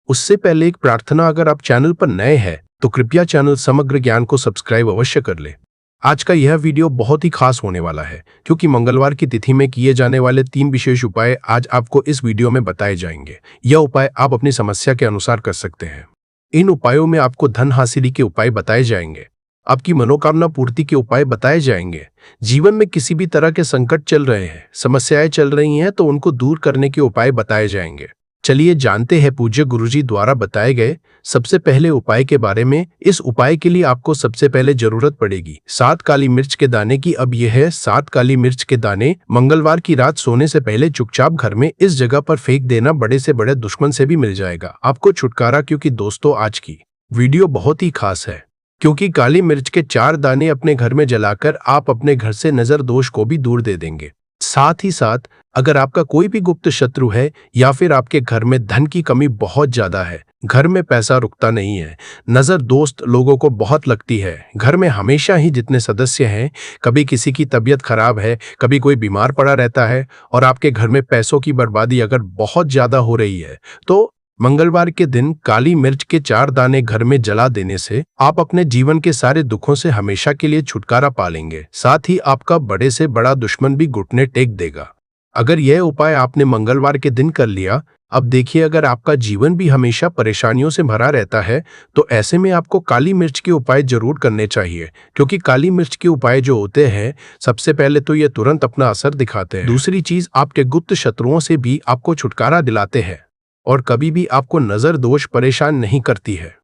Speaker 1: उससे पहले एक प्रार्थना, अगर आप चैनल पर नए हैं तो कृपया चैनल समग्र ज्ञान को सब्सक्राइब अवश्य कर ले। आज का यह वीडियो बहुत ही खास होने वाला है, क्योंकि मंगलवार की तिथि में किए जाने वाले 3 विशेष उपाय आज आपको इस वीडियो में बताए जाएंगे। यह उपाय आप अपनी समस्या के अनुसार कर सकते हैं। इन उपायों में आपको धन हासिली के उपाय बताए जाएंगे, आपकी मनोकामना पूर्ति के उपाय बताए जाएंगे। जीवन में किसी भी तरह के संकट चल रहे हैं, समस्याएं चल रही हैं, तो उनको दूर करने के उपाय बताए जाएंगे। चलिए जानते हैं पूज्य गुरुजी द्वारा बताए गए सबसे पहले उपाय के बारे में। इस उपाय के लिए आपको सबसे पहले जरूरत पड़ेगी 7 काली मिर्च के दाने की। अब यह है 7 काली मिर्च के दाने मंगलवार की रात सोने से पहले चुपचाप घर में इस जगह पर फेंक देना, बड़े से बड़े दुश्मन से भी मिल जाएगा आपको छुटकारा। क्योंकि दोस्तों आज की वीडियो बहुत ही खास है, क्योंकि काली मिर्च के 4 दाने अपने घर में जलाकर आप अपने घर से नजर दोष को भी दूर दे देंगे। साथ ही साथ अगर आपका कोई भी गुप्त शत्रु है या फिर आपके घर में धन की कमी बहुत ज्यादा है, घर में पैसा रुकता नहीं है, नजर दोस्त लोगों को बहुत लगती है, घर में हमेशा ही जितने सदस्य हैं, कभी किसी की तबीयत खराब है, कभी कोई बीमार पड़ा रहता है और आपके घर में पैसों की बर्बादी अगर बहुत ज्यादा हो रही है, तो मंगलवार के दिन काली मिर्च के 4 दाने घर में जला देने से आप अपने जीवन के सारे दुखों से हमेशा के लिए छुटकारा पा लेंगे। साथ ही आपका बड़े से बड़ा दुश्मन भी घुटने टेक देगा। अगर यह उपाय आपने मंगलवार के दिन कर लिया, अब देखिए अगर आपका जीवन भी हमेशा परेशानियों से भरा रहता है, तो ऐसे में आपको काली मिर्च के उपाय जरूर करने चाहिए। क्योंकि काली मिर्च के उपाय जो होते हैं, सबसे पहले तो ये तुरंत अपना असर दिखाते हैं, दूसरी चीज आपके गुप्त शत्रुओं से भी आपको छुटकारा दिलाते हैं और कभी भी आपको नजर दोष परेशान नहीं करती है।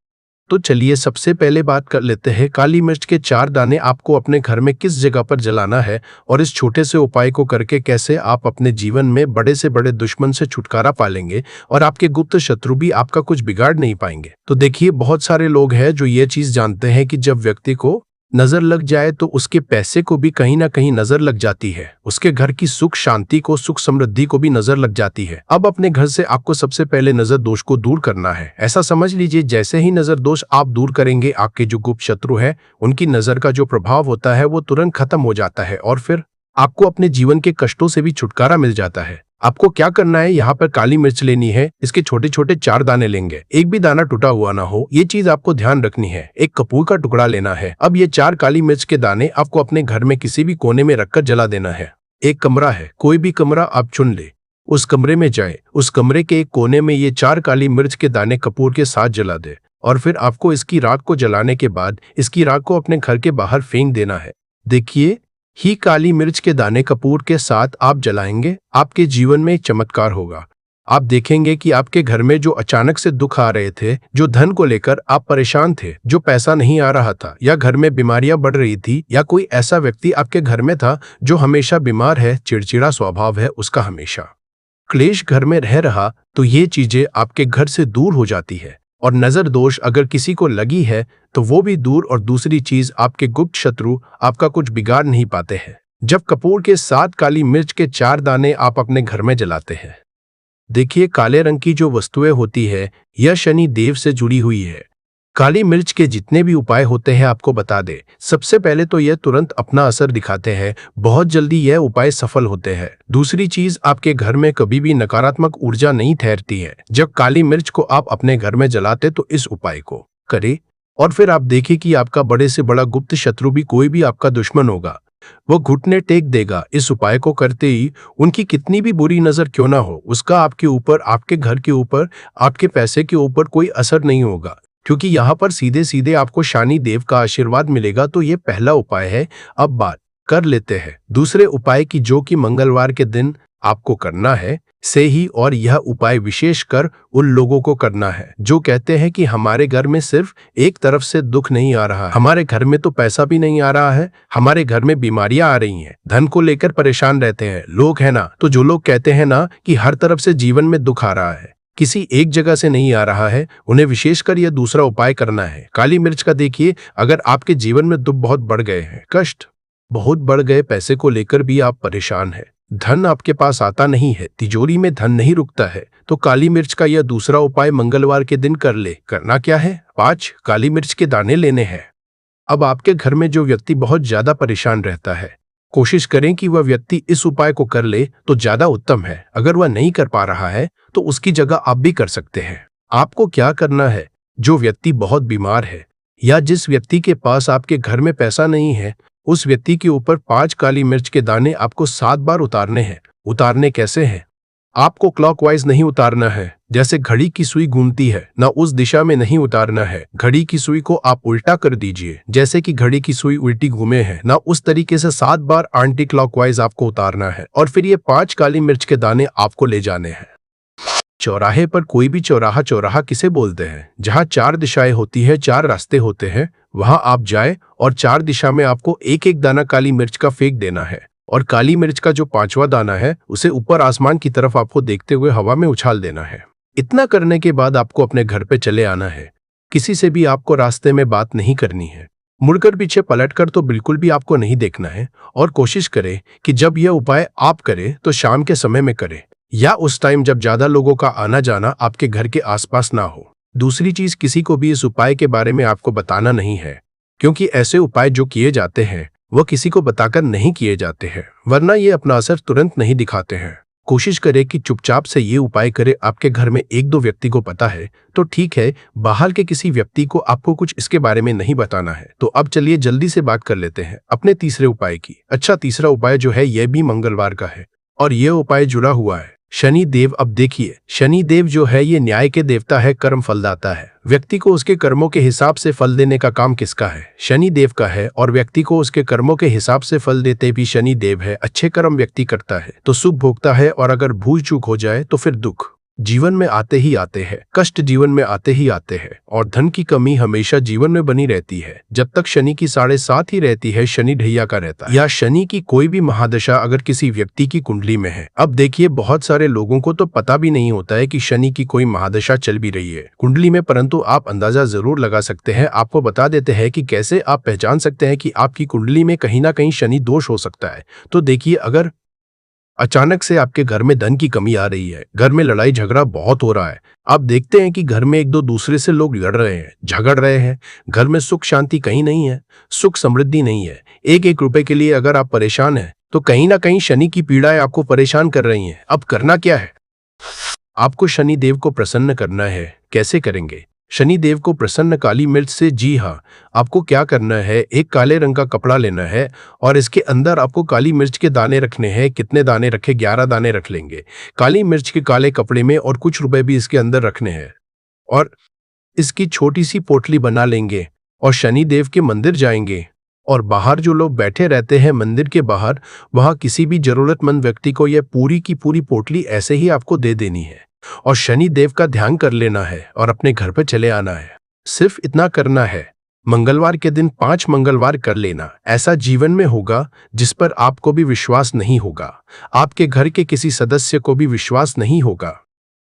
Speaker 1: तो चलिए सबसे पहले बात कर लेते हैं काली मिर्च के 4 दाने आपको अपने घर में किस जगह पर जलाना है और इस छोटे से उपाय को करके कैसे आप अपने जीवन में बड़े से बड़े दुश्मन से छुटकारा पालेंगे और आपके गुप्त शत्रु भी आपका कुछ बिगाड़ नहीं पाएंगे। तो देखिए बहुत सारे लोग हैं जो ये चीज जानते हैं कि जब व्यक्ति को नजर लग जाए तो उसके पैसे को भी कहीं ना कहीं नजर लग जाती है, उसके घर की सुख शांति को, सुख समृद्धि को भी नजर लग जाती है। अब अपने घर से आपको सबसे पहले नजर दोष को दूर करना है। ऐसा समझ लीजिए जैसे ही नजर दोष आप दूर करेंगे, आपके जो गुप्त शत्रु है उनकी नजर का जो प्रभाव होता है वो तुरंत खत्म हो जाता है और फिर आपको अपने जीवन के कष्टों से भी छुटकारा मिल जाता है। आपको क्या करना है, यहाँ पर काली मिर्च लेनी है, इसके छोटे छोटे 4 दाने लेंगे, एक भी दाना टूटा हुआ ना हो, ये चीज आपको ध्यान रखनी है। एक कपूर का टुकड़ा लेना है। अब ये 4 काली मिर्च के दाने आपको अपने घर में किसी भी कोने में रखकर जला देना है। एक कमरा है, कोई भी कमरा आप चुन ले, उस कमरे में जाए, उस कमरे के एक कोने में ये 4 काली मिर्च के दाने कपूर के साथ जला दे और फिर आपको इसकी राख को जलाने के बाद इसकी राख को अपने घर के बाहर फेंक देना है। देखिए ही काली मिर्च के दाने कपूर के साथ आप जलाएंगे, आपके जीवन में एक चमत्कार होगा। आप देखेंगे कि आपके घर में जो अचानक से दुख आ रहे थे, जो धन को लेकर आप परेशान थे, जो पैसा नहीं आ रहा था या घर में बीमारियां बढ़ रही थी या कोई ऐसा व्यक्ति आपके घर में था जो हमेशा बीमार है, चिड़चिड़ा स्वभाव है उसका, हमेशा क्लेश घर में रह रहा, तो ये चीजें आपके घर से दूर हो जाती है और नजर दोष अगर किसी को लगी है तो वो भी दूर। और दूसरी चीज आपके गुप्त शत्रु आपका कुछ बिगाड़ नहीं पाते हैं जब कपूर के 7 काली मिर्च के 4 दाने आप अपने घर में जलाते हैं। देखिए काले रंग की जो वस्तुएं होती है यह शनि देव से जुड़ी हुई है। काली मिर्च के जितने भी उपाय होते हैं आपको बता दे, सबसे पहले तो यह तुरंत अपना असर दिखाते हैं, बहुत जल्दी यह उपाय सफल होते हैं। दूसरी चीज आपके घर में कभी भी नकारात्मक ऊर्जा नहीं ठहरती है। जब काली मिर्च को आप अपने घर में जलाते तो इस उपाय को करें और फिर आप देखिए कि आपका बड़े से बड़ा गुप्त शत्रु भी, कोई भी आपका दुश्मन होगा, वो घुटने टेक देगा। इस उपाय को करते ही उनकी कितनी भी बुरी नजर क्यों ना हो, उसका आपके ऊपर, आपके घर के ऊपर, आपके पैसे के ऊपर कोई असर नहीं होगा, क्योंकि यहाँ पर सीधे सीधे आपको शनि देव का आशीर्वाद मिलेगा। तो ये पहला उपाय है। अब बात कर लेते हैं दूसरे उपाय की, जो कि मंगलवार के दिन आपको करना है से ही। और यह उपाय विशेषकर उन लोगों को करना है जो कहते हैं कि हमारे घर में सिर्फ एक तरफ से दुख नहीं आ रहा है, हमारे घर में तो पैसा भी नहीं आ रहा है, हमारे घर में बीमारियां आ रही हैं, धन को लेकर परेशान रहते हैं लोग, है ना। तो जो लोग कहते हैं ना कि हर तरफ से जीवन में दुख आ रहा है, किसी एक जगह से नहीं आ रहा है, उन्हें विशेषकर यह दूसरा उपाय करना है। काली मिर्च का देखिए, अगर आपके जीवन में दुख बहुत बढ़ गए हैं, कष्ट बहुत बढ़ गए, पैसे को लेकर भी आप परेशान हैं, धन आपके पास आता नहीं है, तिजोरी में धन नहीं रुकता है, तो काली मिर्च का यह दूसरा उपाय मंगलवार के दिन कर ले। करना क्या है? 5 काली मिर्च के दाने लेने हैं। अब आपके घर में जो व्यक्ति बहुत ज्यादा परेशान रहता है, कोशिश करें कि वह व्यक्ति इस उपाय को कर ले तो ज्यादा उत्तम है। अगर वह नहीं कर पा रहा है तो उसकी जगह आप भी कर सकते हैं। आपको क्या करना है? जो व्यक्ति बहुत बीमार है या जिस व्यक्ति के पास आपके घर में पैसा नहीं है, उस व्यक्ति के ऊपर 5 काली मिर्च के दाने आपको 7 बार उतारने हैं। उतारने कैसे हैं? आपको क्लॉकवाइज नहीं उतारना है, जैसे घड़ी की सुई घूमती है ना, उस दिशा में नहीं उतारना है। घड़ी की सुई को आप उल्टा कर दीजिए, जैसे कि घड़ी की सुई उल्टी घूमे है ना, उस तरीके से 7 बार एंटी क्लॉकवाइज आपको उतारना है। और फिर ये 5 काली मिर्च के दाने आपको ले जाने हैं। चौराहे पर, कोई भी चौराहा, चौराहा किसे बोलते हैं? जहाँ 4 दिशाएं होती है, 4 रास्ते होते हैं, वहां आप जाए और 4 दिशा में आपको एक एक दाना काली मिर्च का फेंक देना है। और काली मिर्च का जो 5वां दाना है उसे ऊपर आसमान की तरफ आपको देखते हुए हवा में उछाल देना है। इतना करने के बाद आपको अपने घर पे चले आना है। किसी से भी आपको रास्ते में बात नहीं करनी है, मुड़कर पीछे पलटकर तो बिल्कुल भी आपको नहीं देखना है। और कोशिश करें कि जब यह उपाय आप करें तो शाम के समय में करें, या उस टाइम जब ज्यादा लोगों का आना जाना आपके घर के आसपास ना हो। दूसरी चीज, किसी को भी इस उपाय के बारे में आपको बताना नहीं है, क्योंकि ऐसे उपाय जो किए जाते हैं वह किसी को बताकर नहीं किए जाते हैं, वरना ये अपना असर तुरंत नहीं दिखाते हैं। कोशिश करें कि चुपचाप से ये उपाय करें। आपके घर में 1-2 व्यक्ति को पता है तो ठीक है, बाहर के किसी व्यक्ति को आपको कुछ इसके बारे में नहीं बताना है। तो अब चलिए जल्दी से बात कर लेते हैं अपने तीसरे उपाय की। अच्छा, तीसरा उपाय जो है यह भी मंगलवार का है और यह उपाय जुड़ा हुआ है शनि देव। अब देखिए, शनि देव जो है ये न्याय के देवता है, कर्म फलदाता है। व्यक्ति को उसके कर्मों के हिसाब से फल देने का काम किसका है? शनि देव का है। और व्यक्ति को उसके कर्मों के हिसाब से फल देते भी शनि देव है। अच्छे कर्म व्यक्ति करता है तो सुख भोगता है, और अगर भूल चूक हो जाए तो फिर दुख जीवन में आते ही आते हैं, कष्ट जीवन में आते ही आते हैं, और धन की कमी हमेशा जीवन में बनी रहती है। जब तक शनि की 7.5 ही रहती है, शनि ढैया का रहता है, या शनि की कोई भी महादशा अगर किसी व्यक्ति की कुंडली में है। अब देखिए, बहुत सारे लोगों को तो पता भी नहीं होता है कि शनि की कोई महादशा चल भी रही है कुंडली में, परंतु आप अंदाजा जरूर लगा सकते हैं। आपको बता देते हैं कि कैसे आप पहचान सकते हैं कि आपकी कुंडली में कहीं ना कहीं शनि दोष हो सकता है। तो देखिए, अगर अचानक से आपके घर में धन की कमी आ रही है, घर में लड़ाई झगड़ा बहुत हो रहा है, आप देखते हैं कि घर में 1-2 दूसरे से लोग लड़ रहे हैं, झगड़ रहे हैं, घर में सुख शांति कहीं नहीं है, सुख समृद्धि नहीं है, 1-1 रुपए के लिए अगर आप परेशान हैं तो कहीं ना कहीं शनि की पीड़ाएं आपको परेशान कर रही हैं। अब करना क्या है? आपको शनि देव को प्रसन्न करना है। कैसे करेंगे शनि देव को प्रसन्न? काली मिर्च से। जी हाँ, आपको क्या करना है, एक काले रंग का कपड़ा लेना है और इसके अंदर आपको काली मिर्च के दाने रखने हैं। कितने दाने रखे? 11 दाने रख लेंगे काली मिर्च के काले कपड़े में, और कुछ रुपए भी इसके अंदर रखने हैं। और इसकी छोटी सी पोटली बना लेंगे और शनि देव के मंदिर जाएंगे, और बाहर जो लोग बैठे रहते हैं मंदिर के बाहर, वहां किसी भी जरूरतमंद व्यक्ति को यह पूरी की पूरी पोटली ऐसे ही आपको दे देनी है, और शनि देव का ध्यान कर लेना है और अपने घर पर चले आना है। सिर्फ इतना करना है। मंगलवार के दिन 5 मंगलवार कर लेना। ऐसा जीवन में होगा जिस पर आपको भी विश्वास नहीं होगा, आपके घर के किसी सदस्य को भी विश्वास नहीं होगा।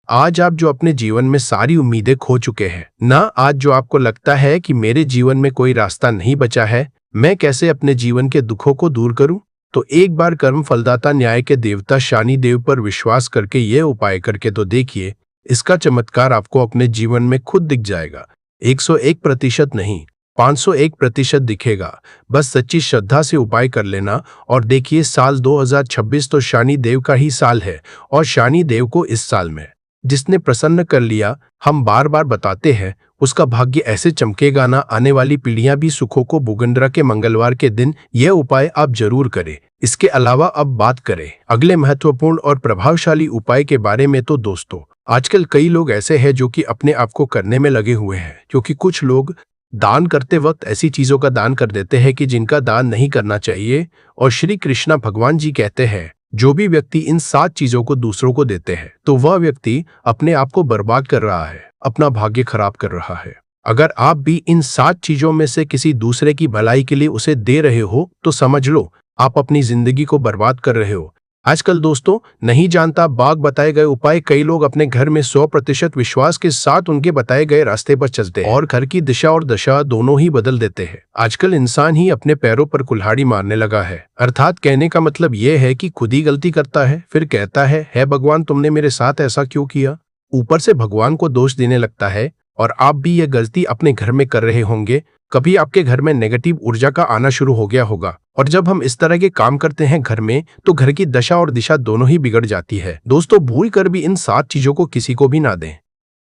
Speaker 1: आज आप जो अपने जीवन में सारी उम्मीदें खो चुके हैं ना, आज जो आपको लगता है कि मेरे जीवन में कोई रास्ता नहीं बचा है, मैं कैसे अपने जीवन के दुखों को दूर करूं, तो एक बार कर्म फलदाता न्याय के देवता शनि देव पर विश्वास करके ये उपाय करके तो देखिए, इसका चमत्कार आपको अपने जीवन में खुद दिख जाएगा। 101% नहीं, 501% दिखेगा। बस सच्ची श्रद्धा से उपाय कर लेना और देखिए, साल 2026 तो शनि देव का ही साल है, और शनि देव को इस साल में जिसने प्रसन्न कर लिया, हम बार बार बताते हैं, उसका भाग्य ऐसे चमकेगा ना, आने वाली पीढ़ियां भी सुखों को भूगंडरा के मंगलवार के दिन यह उपाय आप जरूर करें। इसके अलावा अब बात करें अगले महत्वपूर्ण और प्रभावशाली उपाय के बारे में, तो दोस्तों आजकल कई लोग ऐसे हैं जो कि अपने आप को करने में लगे हुए हैं, क्योंकि कुछ लोग दान करते वक्त ऐसी चीजों का दान कर देते हैं कि जिनका दान नहीं करना चाहिए। और श्री कृष्णा भगवान जी कहते हैं, जो भी व्यक्ति इन 7 चीजों को दूसरों को देते हैं तो वह व्यक्ति अपने आप को बर्बाद कर रहा है, अपना भाग्य खराब कर रहा है। अगर आप भी इन 7 चीजों में से किसी दूसरे की भलाई के लिए उसे दे रहे हो तो समझ लो आप अपनी जिंदगी को बर्बाद कर रहे हो। आजकल दोस्तों नहीं जानता बाग बताए गए उपाय कई लोग अपने घर में 100% विश्वास के साथ उनके बताए गए रास्ते पर चलते हैं और घर की दिशा और दशा दोनों ही बदल देते हैं। आजकल इंसान ही अपने पैरों पर कुल्हाड़ी मारने लगा है, अर्थात कहने का मतलब यह है कि खुद ही गलती करता है, फिर कहता है भगवान तुमने मेरे साथ ऐसा क्यों किया। ऊपर से भगवान को दोष देने लगता है। और आप भी यह गलती अपने घर में कर रहे होंगे। कभी आपके घर में नेगेटिव ऊर्जा का आना शुरू हो गया होगा, और जब हम इस तरह के काम करते हैं घर में तो घर की दशा और दिशा दोनों ही बिगड़ जाती है। दोस्तों भूल कर भी इन 7 चीजों को किसी को भी ना दें,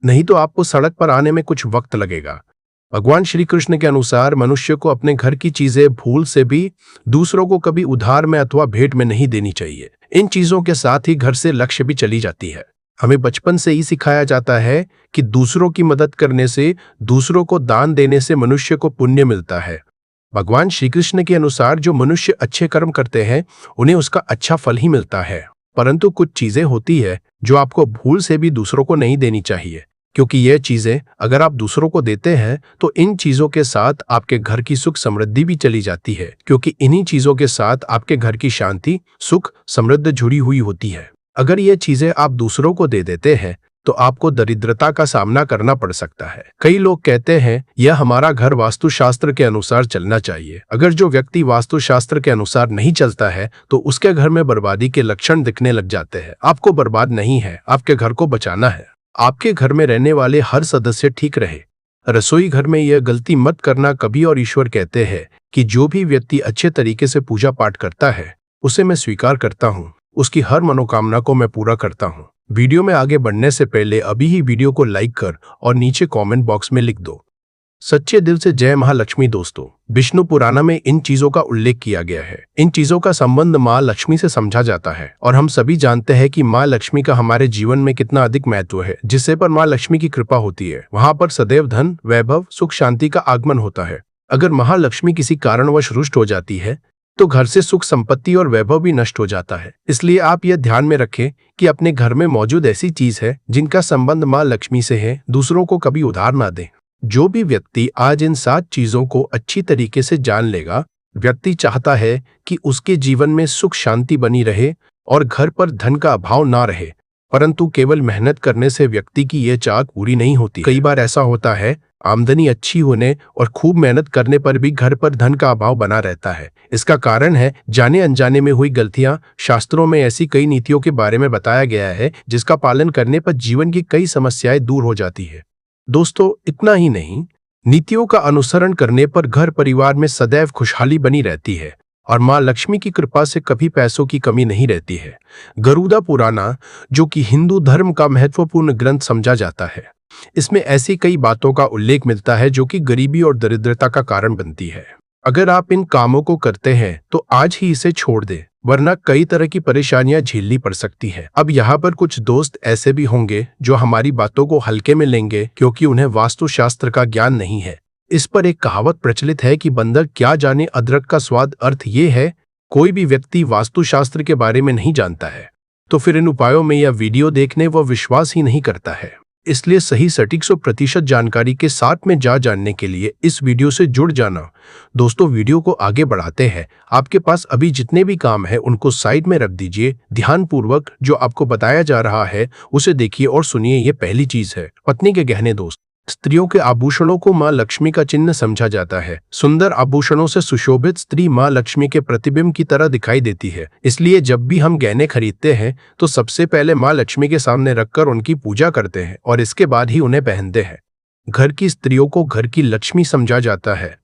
Speaker 1: नहीं तो आपको सड़क पर आने में कुछ वक्त लगेगा। भगवान श्री कृष्ण के अनुसार मनुष्य को अपने घर की चीजें भूल से भी दूसरों को कभी उधार में अथवा भेंट में नहीं देनी चाहिए। इन चीजों के साथ ही घर से लक्ष्य भी चली जाती है। हमें बचपन से ही सिखाया जाता है कि दूसरों की मदद करने से, दूसरों को दान देने से मनुष्य को पुण्य मिलता है। भगवान श्री कृष्ण के अनुसार जो मनुष्य अच्छे कर्म करते हैं उन्हें उसका अच्छा फल ही मिलता है। परंतु कुछ चीजें होती है जो आपको भूल से भी दूसरों को नहीं देनी चाहिए, क्योंकि यह चीजें अगर आप दूसरों को देते हैं तो इन चीजों के साथ आपके घर की सुख समृद्धि भी चली जाती है, क्योंकि इन्हीं चीजों के साथ आपके घर की शांति, सुख, समृद्धि जुड़ी हुई होती है। अगर ये चीजें आप दूसरों को दे देते हैं तो आपको दरिद्रता का सामना करना पड़ सकता है। कई लोग कहते हैं यह हमारा घर वास्तुशास्त्र के अनुसार चलना चाहिए। अगर जो व्यक्ति वास्तुशास्त्र के अनुसार नहीं चलता है तो उसके घर में बर्बादी के लक्षण दिखने लग जाते हैं। आपको बर्बाद नहीं है, आपके घर को बचाना है। आपके घर में रहने वाले हर सदस्य ठीक रहे। रसोई घर में यह गलती मत करना कभी। और ईश्वर कहते हैं कि जो भी व्यक्ति अच्छे तरीके से पूजा पाठ करता है उसे मैं स्वीकार करता हूँ, उसकी हर मनोकामना को मैं पूरा करता हूँ। वीडियो में आगे बढ़ने से पहले अभी ही वीडियो को लाइक कर और नीचे कमेंट बॉक्स में लिख दो सच्चे दिल से जय महालक्ष्मी। दोस्तों विष्णु पुराण में इन चीजों का उल्लेख किया गया है। इन चीजों का संबंध माँ लक्ष्मी से समझा जाता है और हम सभी जानते हैं कि माँ लक्ष्मी का हमारे जीवन में कितना अधिक महत्व है। जिससे पर माँ लक्ष्मी की कृपा होती है वहां पर सदैव धन, वैभव, सुख, शांति का आगमन होता है। अगर महालक्ष्मी किसी कारणवश रुष्ट हो जाती है तो घर से सुख, संपत्ति और वैभव भी नष्ट हो जाता है। इसलिए आप यह ध्यान में रखें कि अपने घर में मौजूद ऐसी चीज है जिनका संबंध माँ लक्ष्मी से है, दूसरों को कभी उधार ना दें। जो भी व्यक्ति आज इन 7 चीजों को अच्छी तरीके से जान लेगा, व्यक्ति चाहता है कि उसके जीवन में सुख शांति बनी रहे और घर पर धन का अभाव ना रहे। परंतु केवल मेहनत करने से व्यक्ति की यह चाह पूरी नहीं होती। कई बार ऐसा होता है आमदनी अच्छी होने और खूब मेहनत करने पर भी घर पर धन का अभाव बना रहता है। इसका कारण है जाने अनजाने में हुई गलतियां। शास्त्रों में ऐसी कई नीतियों के बारे में बताया गया है जिसका पालन करने पर जीवन की कई समस्याएं दूर हो जाती है। दोस्तों इतना ही नहीं, नीतियों का अनुसरण करने पर घर परिवार में सदैव खुशहाली बनी रहती है और माँ लक्ष्मी की कृपा से कभी पैसों की कमी नहीं रहती है। गरुड़ा पुराण, जो कि हिंदू धर्म का महत्वपूर्ण ग्रंथ समझा जाता है, इसमें ऐसी कई बातों का उल्लेख मिलता है जो कि गरीबी और दरिद्रता का कारण बनती है। अगर आप इन कामों को करते हैं तो आज ही इसे छोड़ दें, वरना कई तरह की परेशानियां झेलनी पड़ सकती है। अब यहाँ पर कुछ दोस्त ऐसे भी होंगे जो हमारी बातों को हल्के में लेंगे क्योंकि उन्हें वास्तुशास्त्र का ज्ञान नहीं है। इस पर एक कहावत प्रचलित है कि बंदर क्या जाने अदरक का स्वाद। अर्थ ये है कोई भी व्यक्ति वास्तुशास्त्र के बारे में नहीं जानता है तो फिर इन उपायों में या वीडियो देखने व विश्वास ही नहीं करता है। इसलिए सही सटीक 100% जानकारी के साथ में जानने के लिए इस वीडियो से जुड़ जाना। दोस्तों वीडियो को आगे बढ़ाते हैं। आपके पास अभी जितने भी काम है उनको साइड में रख दीजिए। ध्यानपूर्वक जो आपको बताया जा रहा है उसे देखिए और सुनिए। ये पहली चीज है पत्नी के गहने। दोस्त स्त्रियों के आभूषणों को माँ लक्ष्मी का चिन्ह समझा जाता है। सुंदर आभूषणों से सुशोभित स्त्री माँ लक्ष्मी के प्रतिबिंब की तरह दिखाई देती है। इसलिए जब भी हम गहने खरीदते हैं तो सबसे पहले माँ लक्ष्मी के सामने रखकर उनकी पूजा करते हैं और इसके बाद ही उन्हें पहनते हैं। घर की स्त्रियों को घर की लक्ष्मी समझा जाता है।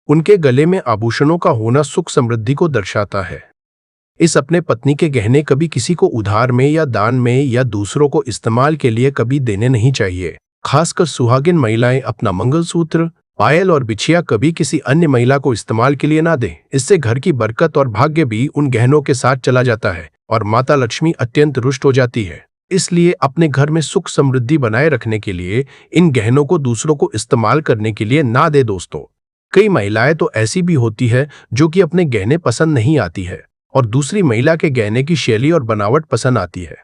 Speaker 1: उनके गले में आभूषणों का होना सुख समृद्धि को दर्शाता है। इस अपने पत्नी के गहने कभी किसी को उधार में या दान में या दूसरों को इस्तेमाल के लिए कभी देने नहीं चाहिए। खासकर सुहागिन महिलाएं अपना मंगलसूत्र, पायल और बिछिया कभी किसी अन्य महिला को इस्तेमाल के लिए ना दें। इससे घर की बरकत और भाग्य भी उन गहनों के साथ चला जाता है और माता लक्ष्मी अत्यंत रुष्ट हो जाती है। इसलिए अपने घर में सुख समृद्धि बनाए रखने के लिए इन गहनों को दूसरों को इस्तेमाल करने के लिए ना दे दोस्तों। कई महिलाएं तो ऐसी भी होती है जो कि अपने गहने पसंद नहीं आती है और दूसरी महिला के गहने की शैली और बनावट पसंद आती है,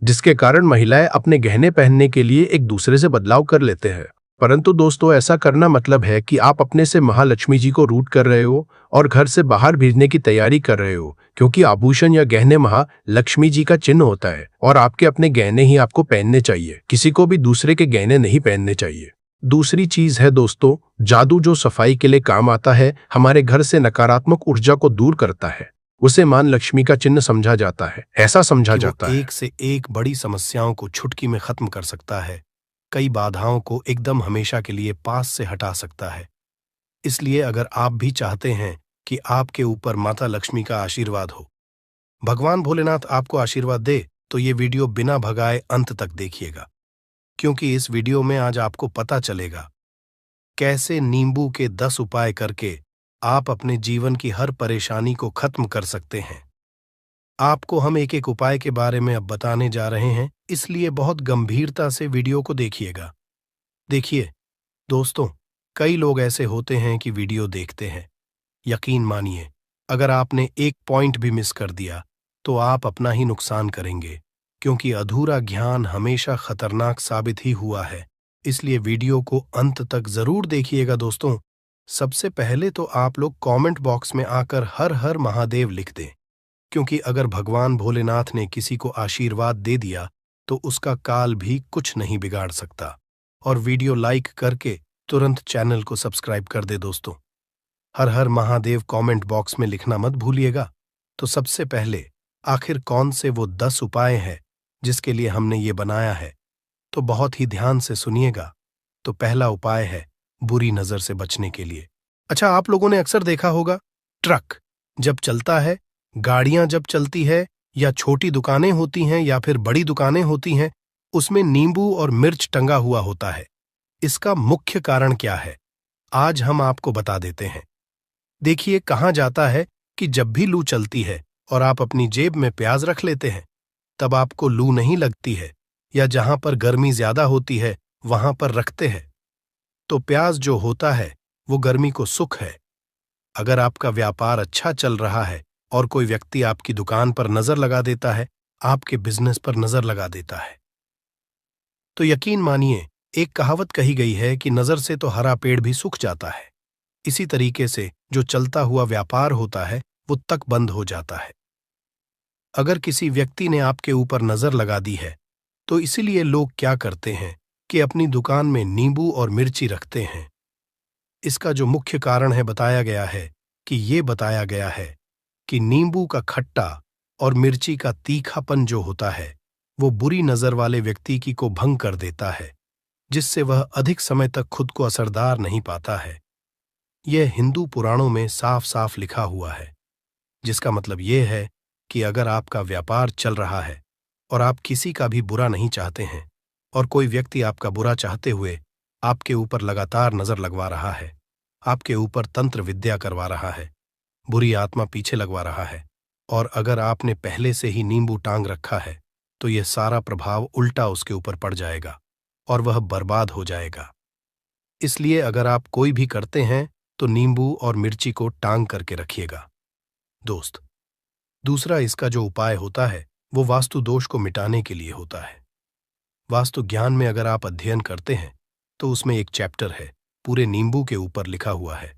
Speaker 1: जिसके कारण महिलाएं अपने गहने पहनने के लिए एक दूसरे से बदलाव कर लेते हैं। परंतु दोस्तों, ऐसा करना मतलब है कि आप अपने से महालक्ष्मी जी को रूठ कर रहे हो और घर से बाहर भेजने की तैयारी कर रहे हो, क्योंकि आभूषण या गहने महालक्ष्मी जी का चिन्ह होता है और आपके अपने गहने ही आपको पहनने चाहिए, किसी को भी दूसरे के गहने नहीं पहनने चाहिए। दूसरी चीज है दोस्तों, जादू, जो सफाई के लिए काम आता है, हमारे घर से नकारात्मक ऊर्जा को दूर करता है। उसे मां लक्ष्मी का चिन्ह समझा जाता है। ऐसा समझा जाता है
Speaker 2: एक से एक बड़ी समस्याओं को चुटकी में खत्म कर सकता है, कई बाधाओं को एकदम हमेशा के लिए पास से हटा सकता है। इसलिए अगर आप भी चाहते हैं कि आपके ऊपर माता लक्ष्मी का आशीर्वाद हो, भगवान भोलेनाथ आपको आशीर्वाद दे, तो ये वीडियो बिना भगाए अंत तक देखिएगा, क्योंकि इस वीडियो में आज आपको पता चलेगा कैसे नींबू के 10 उपाय करके आप अपने जीवन की हर परेशानी को खत्म कर सकते हैं। आपको हम एक एक उपाय के बारे में अब बताने जा रहे हैं, इसलिए बहुत गंभीरता से वीडियो को देखिएगा। देखिए दोस्तों, कई लोग ऐसे होते हैं कि वीडियो देखते हैं, यकीन मानिए अगर आपने एक पॉइंट भी मिस कर दिया तो आप अपना ही नुकसान करेंगे, क्योंकि अधूरा ज्ञान हमेशा खतरनाक साबित ही हुआ है। इसलिए वीडियो को अंत तक जरूर देखिएगा दोस्तों। सबसे पहले तो आप लोग कमेंट बॉक्स में आकर हर हर महादेव लिख दें, क्योंकि अगर भगवान भोलेनाथ ने किसी को आशीर्वाद दे दिया तो उसका काल भी कुछ नहीं बिगाड़ सकता। और वीडियो लाइक करके तुरंत चैनल को सब्सक्राइब कर दे दोस्तों। हर हर महादेव कमेंट बॉक्स में लिखना मत भूलिएगा। तो सबसे पहले आखिर कौन से वो 10 उपाय हैं जिसके लिए हमने ये बनाया है, तो बहुत ही ध्यान से सुनिएगा। तो पहला उपाय है बुरी नजर से बचने के लिए। अच्छा, आप लोगों ने अक्सर देखा होगा, ट्रक जब चलता है, गाड़ियां जब चलती है, या छोटी दुकानें होती हैं या फिर बड़ी दुकानें होती हैं, उसमें नींबू और मिर्च टंगा हुआ होता है। इसका मुख्य कारण क्या है, आज हम आपको बता देते हैं। देखिए, कहा जाता है कि जब भी लू चलती है और आप अपनी जेब में प्याज रख लेते हैं, तब आपको लू नहीं लगती है, या जहां पर गर्मी ज्यादा होती है वहां पर रखते हैं तो प्याज जो होता है वो गर्मी को सुख है। अगर आपका व्यापार अच्छा चल रहा है और कोई व्यक्ति आपकी दुकान पर नजर लगा देता है, आपके बिजनेस पर नजर लगा देता है, तो यकीन मानिए एक कहावत कही गई है कि नजर से तो हरा पेड़ भी सूख जाता है। इसी तरीके से जो चलता हुआ व्यापार होता है वो तक बंद हो जाता है। अगर किसी व्यक्ति ने आपके ऊपर नजर लगा दी है तो इसीलिए लोग क्या करते हैं कि अपनी दुकान में नींबू और मिर्ची रखते हैं। इसका जो मुख्य कारण है बताया गया है कि नींबू का खट्टा और मिर्ची का तीखापन जो होता है वो बुरी नजर वाले व्यक्ति की को भंग कर देता है, जिससे वह अधिक समय तक खुद को असरदार नहीं पाता है। यह हिंदू पुराणों में साफ साफ लिखा हुआ है, जिसका मतलब यह है कि अगर आपका व्यापार चल रहा है और आप किसी का भी बुरा नहीं चाहते हैं और कोई व्यक्ति आपका बुरा चाहते हुए आपके ऊपर लगातार नजर लगवा रहा है, आपके ऊपर तंत्र विद्या करवा रहा है, बुरी आत्मा पीछे लगवा रहा है, और अगर आपने पहले से ही नींबू टांग रखा है तो यह सारा प्रभाव उल्टा उसके ऊपर पड़ जाएगा और वह बर्बाद हो जाएगा। इसलिए अगर आप कोई भी करते हैं तो नींबू और मिर्ची को टांग करके रखिएगा दोस्त। दूसरा इसका जो उपाय होता है वो वास्तु दोष को मिटाने के लिए होता है। वास्तु ज्ञान में अगर आप अध्ययन करते हैं तो उसमें एक चैप्टर है पूरे नींबू के ऊपर लिखा हुआ है,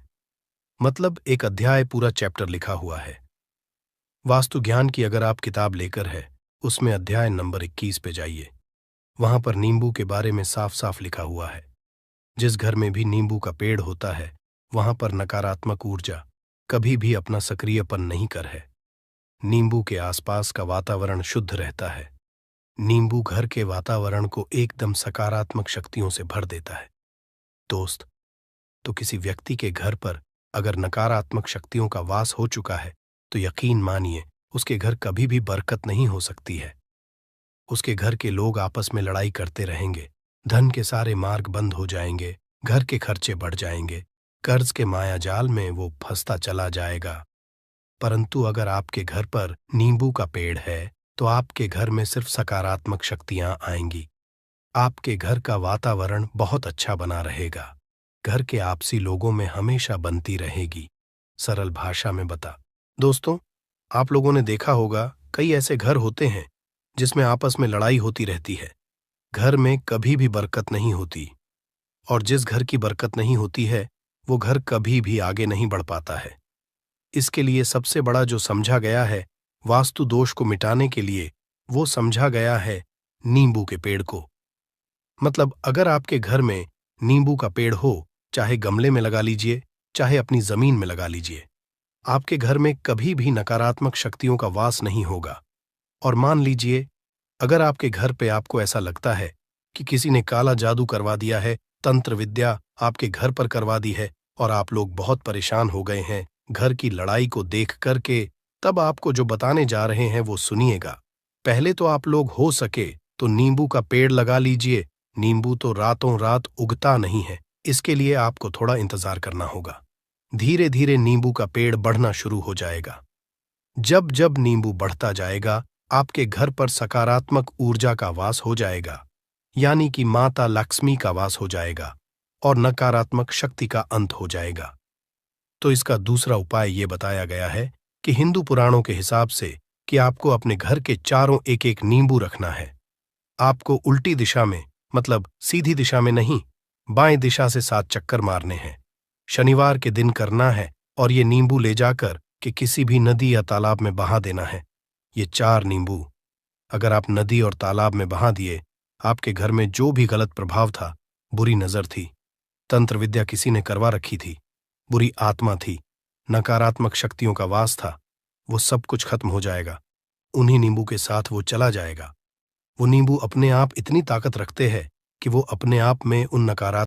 Speaker 2: मतलब एक अध्याय पूरा चैप्टर लिखा हुआ है। वास्तु ज्ञान की अगर आप किताब लेकर है, उसमें अध्याय नंबर 21 पे जाइए। वहां पर नींबू के बारे में साफ साफ लिखा हुआ है। जिस घर में भी नींबू का पेड़ होता है वहां पर नकारात्मक ऊर्जा कभी भी अपना सक्रियपन नहीं कर है। नींबू के आसपास का वातावरण शुद्ध रहता है। नींबू घर के वातावरण को एकदम सकारात्मक शक्तियों से भर देता है दोस्त। तो किसी व्यक्ति के घर पर अगर नकारात्मक शक्तियों का वास हो चुका है तो यकीन मानिए उसके घर कभी भी बरकत नहीं हो सकती है। उसके घर के लोग आपस में लड़ाई करते रहेंगे, धन के सारे मार्ग बंद हो जाएंगे, घर के खर्चे बढ़ जाएंगे, कर्ज के माया जाल में वो फंसता चला जाएगा। परंतु अगर आपके घर पर नींबू का पेड़ है तो आपके घर में सिर्फ सकारात्मक शक्तियां आएंगी। आपके घर का वातावरण बहुत अच्छा बना रहेगा। घर के आपसी लोगों में हमेशा बनती रहेगी। सरल भाषा में बता। दोस्तों, आप लोगों ने देखा होगा कई ऐसे घर होते हैं जिसमें आपस में लड़ाई होती रहती है। घर में कभी भी बरकत नहीं होती, और जिस घर की बरकत नहीं होती है वो घर कभी भी आगे नहीं बढ़ पाता है। इसके लिए सबसे बड़ा जो समझा गया है वास्तु दोष को मिटाने के लिए, वो समझा गया है नींबू के पेड़ को। मतलब अगर आपके घर में नींबू का पेड़ हो, चाहे गमले में लगा लीजिए, चाहे अपनी जमीन में लगा लीजिए, आपके घर में कभी भी नकारात्मक शक्तियों का वास नहीं होगा। और मान लीजिए अगर आपके घर पे आपको ऐसा लगता है कि किसी ने काला जादू करवा दिया है, तंत्र विद्या आपके घर पर करवा दी है और आप लोग बहुत परेशान हो गए हैं घर की लड़ाई को देख करके, तब आपको जो बताने जा रहे हैं वो सुनिएगा। पहले तो आप लोग हो सके तो नींबू का पेड़ लगा लीजिए। नींबू तो रातों रात उगता नहीं है, इसके लिए आपको थोड़ा इंतजार करना होगा। धीरे धीरे नींबू का पेड़ बढ़ना शुरू हो जाएगा। जब जब नींबू बढ़ता जाएगा आपके घर पर सकारात्मक ऊर्जा का वास हो जाएगा, यानी कि माता लक्ष्मी का वास हो जाएगा और नकारात्मक शक्ति का अंत हो जाएगा। तो इसका दूसरा उपाय ये बताया गया है कि हिंदू पुराणों के हिसाब से कि आपको अपने घर के चारों एक एक नींबू रखना है। आपको उल्टी दिशा में, मतलब सीधी दिशा में नहीं, बाएं दिशा से 7 चक्कर मारने हैं। शनिवार के दिन करना है और ये नींबू ले जाकर कि किसी भी नदी या तालाब में बहा देना है। ये 4 नींबू अगर आप नदी और तालाब में बहा दिए, आपके घर में जो भी गलत प्रभाव था, बुरी नजर थी, तंत्र विद्या किसी ने करवा रखी थी, बुरी आत्मा थी, नकारात्मक शक्तियों का वास था, वो सब कुछ खत्म हो जाएगा। उन्हीं नींबू के साथ वो चला जाएगा। वो नींबू अपने आप इतनी ताकत रखते हैं कि वो अपने आप में उन नकारात्मक